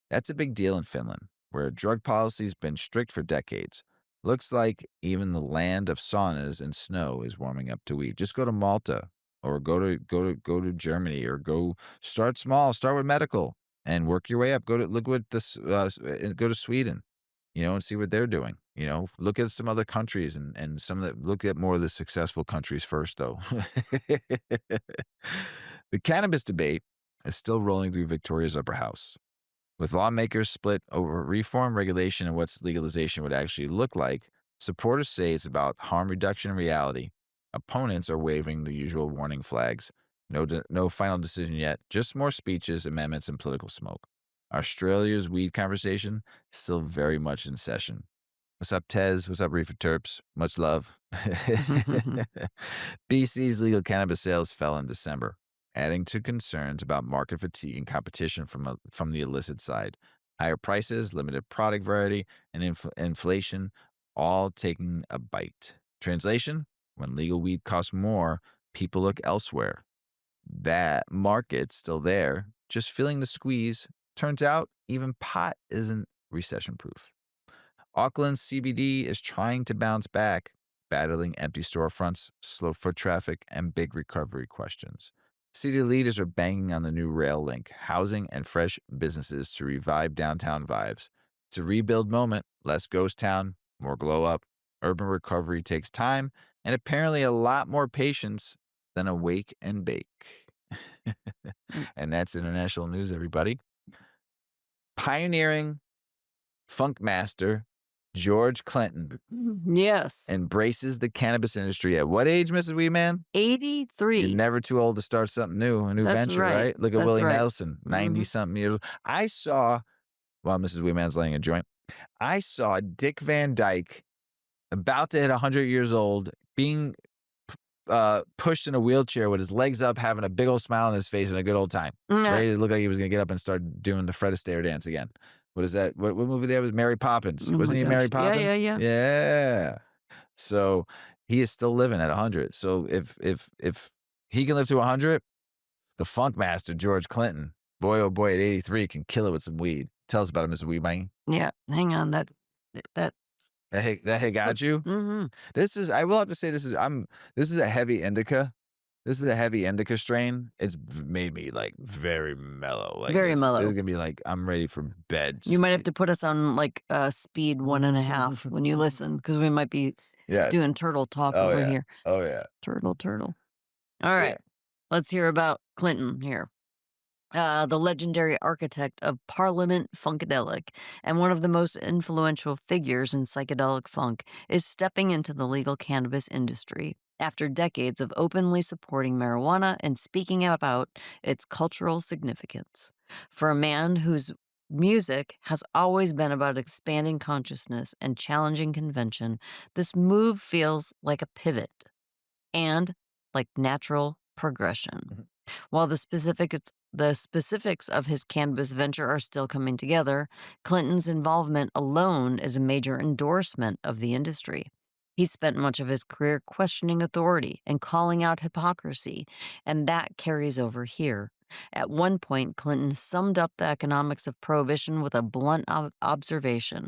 That's a big deal in Finland, where drug policy has been strict for decades. Looks like even the land of saunas and snow is warming up to weed. Just go to Malta or go to Germany or go start small, start with medical and work your way up. Go to Sweden, and see what they're doing. Look at some other countries and look at more of the successful countries first, though. The cannabis debate is still rolling through Victoria's upper house. With lawmakers split over reform, regulation, and what legalization would actually look like, supporters say it's about harm reduction in reality. Opponents are waving the usual warning flags. No final decision yet, just more speeches, amendments, and political smoke. Australia's weed conversation still very much in session. What's up, Tez? What's up, Reefer Terps? Much love. BC's legal cannabis sales fell in December, adding to concerns about market fatigue and competition from the illicit side. Higher prices, limited product variety, and inflation all taking a bite. Translation: when legal weed costs more, people look elsewhere. That market's still there, just feeling the squeeze. Turns out even pot isn't recession proof. Auckland's CBD is trying to bounce back, battling empty storefronts, slow foot traffic, and big recovery questions. City leaders are banging on the new rail link, housing, and fresh businesses to revive downtown vibes. It's a rebuild moment, less ghost town, more glow up. Urban recovery takes time, and apparently a lot more patience than a wake and bake. And that's international news, everybody. Pioneering funk master George Clinton Yes. embraces the cannabis industry at what age, Mrs. Weedman? You're 83. never too old to start something new, a new That's venture, right. right? Look at That's Willie right. Nelson, 90 something years old. I saw, while Mrs. Weedman's laying a joint, I saw Dick Van Dyke about to hit 100 years old, being pushed in a wheelchair with his legs up, having a big old smile on his face and a good old time. Nah, Ready to look like he was gonna get up and start doing the Fred Astaire dance again. What is that? What movie that was? Mary Poppins. oh my Wasn't he Mary gosh. Yeah, yeah, Poppins? yeah. Yeah. So he is still living at 100. So if he can live to 100, the funk master George Clinton, boy oh boy, at 83 can kill it with some weed. Tell us about it, Mr. Weedman. Yeah, hang on, that That hit got you? mhm, This is, I will have to say, this is a heavy indica. This is a heavy indica strain. It's made me like very mellow. Like very this is mellow. gonna be like I'm ready for bed. You might have to put us on, like, speed 1.5 when you listen, because we might be Yeah. doing turtle talk Oh over yeah. here. Oh yeah. Turtle, turtle. Yeah. Alright, let's hear about Clinton here. The legendary architect of Parliament Funkadelic and one of the most influential figures in psychedelic funk, is stepping into the legal cannabis industry after decades of openly supporting marijuana and speaking about its cultural significance. For a man whose music has always been about expanding consciousness and challenging convention, this move feels like a pivot and like natural progression. Mhm. While the specifics of his cannabis venture are still coming together, Clinton's involvement alone is a major endorsement of the industry. He spent much of his career questioning authority and calling out hypocrisy, and that carries over here. At one point, Clinton summed up the economics of prohibition with a blunt observation: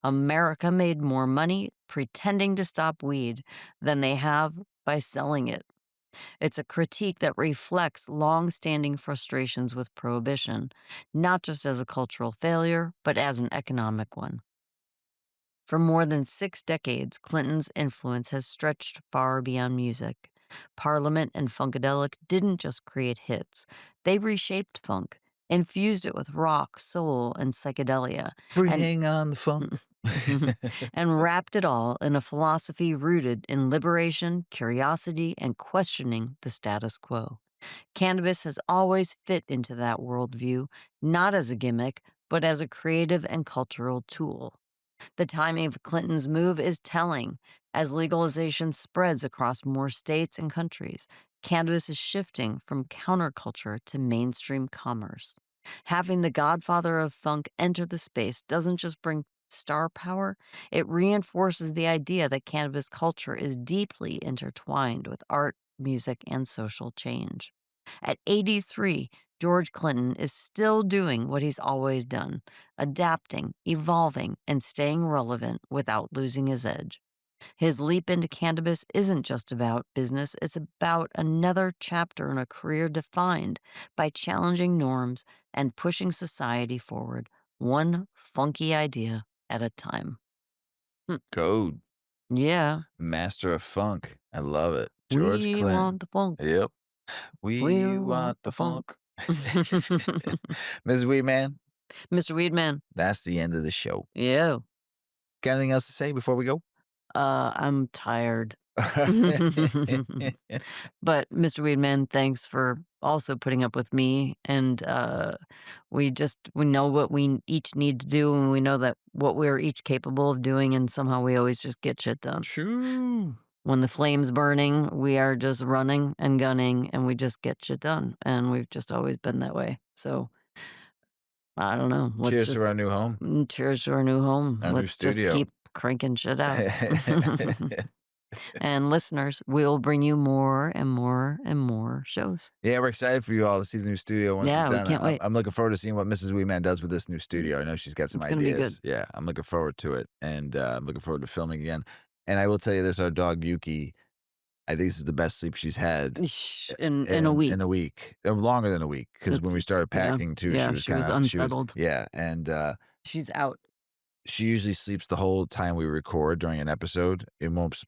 America made more money pretending to stop weed than they have by selling it. It's a critique that reflects long-standing frustrations with prohibition, not just as a cultural failure, but as an economic one. For more than 6 decades, Clinton's influence has stretched far beyond music. Parliament and Funkadelic didn't just create hits, they reshaped funk, infused it with rock, soul, and psychedelia, and Bring on the funk. and wrapped it all in a philosophy rooted in liberation, curiosity, and questioning the status quo. Cannabis has always fit into that worldview, not as a gimmick, but as a creative and cultural tool. The timing of Clinton's move is telling. As legalization spreads across more states and countries, cannabis is shifting from counterculture to mainstream commerce. Having the godfather of funk enter the space doesn't just bring star power, it reinforces the idea that cannabis culture is deeply intertwined with art, music, and social change. At 83, George Clinton is still doing what he's always done: adapting, evolving, and staying relevant without losing his edge. His leap into cannabis isn't just about business, it's about another chapter in a career defined by challenging norms and pushing society forward, one funky idea at a time. Hmm, Code. yeah, Master of funk. I love it. George we Clinton. want the funk. Yep. We We want want the the funk. funk. Ms. Weedman, Mr. Weedman, that's the end of the show. yeah, Got anything else to say before we go? I'm tired. But Mr. Weedman, thanks for also putting up with me. And we know what we each need to do, and we know that what we're each capable of doing, and somehow we always just get shit done. True. When the flame's burning, we are just running and gunning, and we just get shit done. And we've just always been that way. So I don't know. Let's Cheers to just our new home, cheers to our new home. our new Let's just studio. keep cranking shit out. And listeners, we'll bring you more and more and more shows. Yeah, we're excited for you all to see the new studio once Yeah, it's we done. can't wait. I'm looking forward to seeing what Mrs. Weeman does with this new studio. I know she's got some It's gonna be ideas. good. Yeah, I'm looking forward to it, and I'm looking forward to filming again. And I will tell you this: our dog Yuki, I think this is the best sleep she's had In a week. in a week, longer than a week. Because when It's we started yeah, packing too, yeah, she was she was kind of unsettled. yeah, and She's out. she usually sleeps the whole time we record during an episode.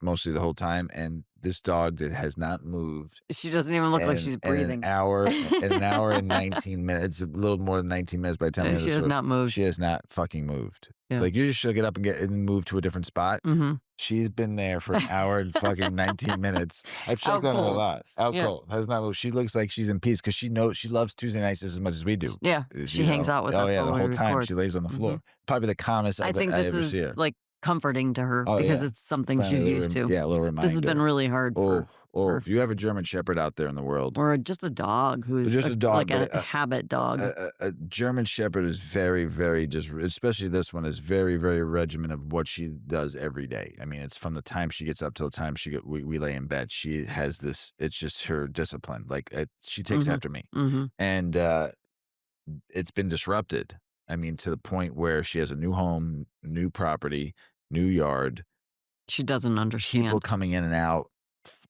Mostly the whole time, and this dog that has not moved She doesn't even look like she's in breathing. an hour and 19 minutes, a little more than 19 minutes by the time we have She this has look. not moved. She has not fucking moved. Yeah. Like usually she'll get up and move to a different spot. Mm-hmm. She's been there for an hour and fucking 19 minutes. I've Out checked on her a cold. lot. Out Yeah. cold. Has not moved. She looks like she's in peace because she knows she loves Tuesday nights just as much as we do. Yeah, she hangs out with Oh us yeah, while the we whole time record. she lays on the Mhm. floor. Probably the calmest I think I this ever see is her. like comforting to her Oh, because yeah. it's It's something finally she's a used little to. yeah, a little This has been reminder. really hard Oh, oh, for if you have a German Shepherd out there in the world, or just a dog or who's just a dog, like but a habit dog. a German Shepherd is very, very just, especially this one is very, very regimen of what she does every day. I mean, it's from the time she gets up till the time we lay in bed. She has this. It's just her discipline. Like she takes Mhm. after me, Mhm. and it's been disrupted. I mean, to the point where she has a new home, new property, new yard, She doesn't people understand. coming in and out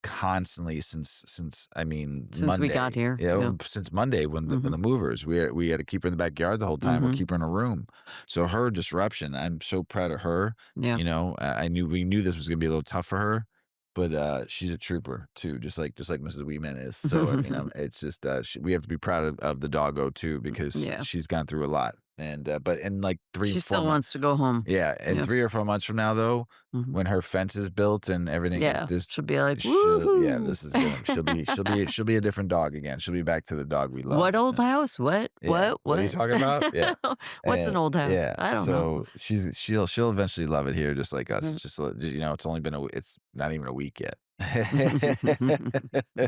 constantly since I mean Since we got Monday. here. You Yeah. know, since Monday when the Mhm. movers we had to keep her in the backyard the whole time or Mhm. keep her in a room. So her disruption, I'm so proud of her. Yeah. You know, I knew we knew this was gonna be a little tough for her, but she's a trooper too, just like Mrs. Weedman is. So I mean, it's just we have to be proud of the doggo too because Yeah. she's gone through a lot. And but in like three She four still months, wants to go home. yeah, in Yeah. 3 or 4 months from now though, Mhm. when her fence is built and everything is Yeah. this She'll be like, yeah, "Woohoo." this is gonna she'll be a different dog again. She'll be back to the dog we What love. old house? What? Yeah. What are you What? talking about? Yeah. What's an And old house? yeah, I don't know. so she'll eventually love it here just like us. It's just you know, it's only been it's not even a week yet.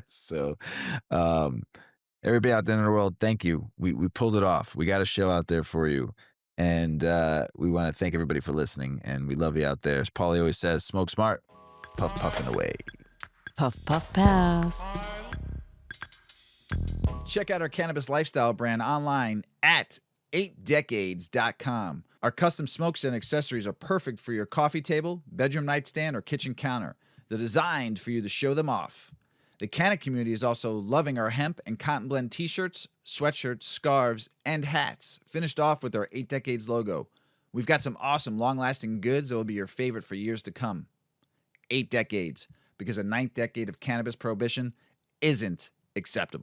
So, um, everybody out there in the world, thank you. We pulled it off. We got a show out there for you. And we want to thank everybody for listening. And we love you out there. As Paulie always says, smoke smart, puff puffing away. Puff, puff, pass. Check out our cannabis lifestyle brand online at 8decades.com. Our custom smokes and accessories are perfect for your coffee table, bedroom nightstand, or kitchen counter. They're designed for you to show them off. The Canna community is also loving our hemp and cotton blend t-shirts, sweatshirts, scarves, and hats, finished off with our 8 Decades logo. We've got some awesome long-lasting goods that will be your favorite for years to come. 8 Decades, because a ninth decade of cannabis prohibition isn't acceptable.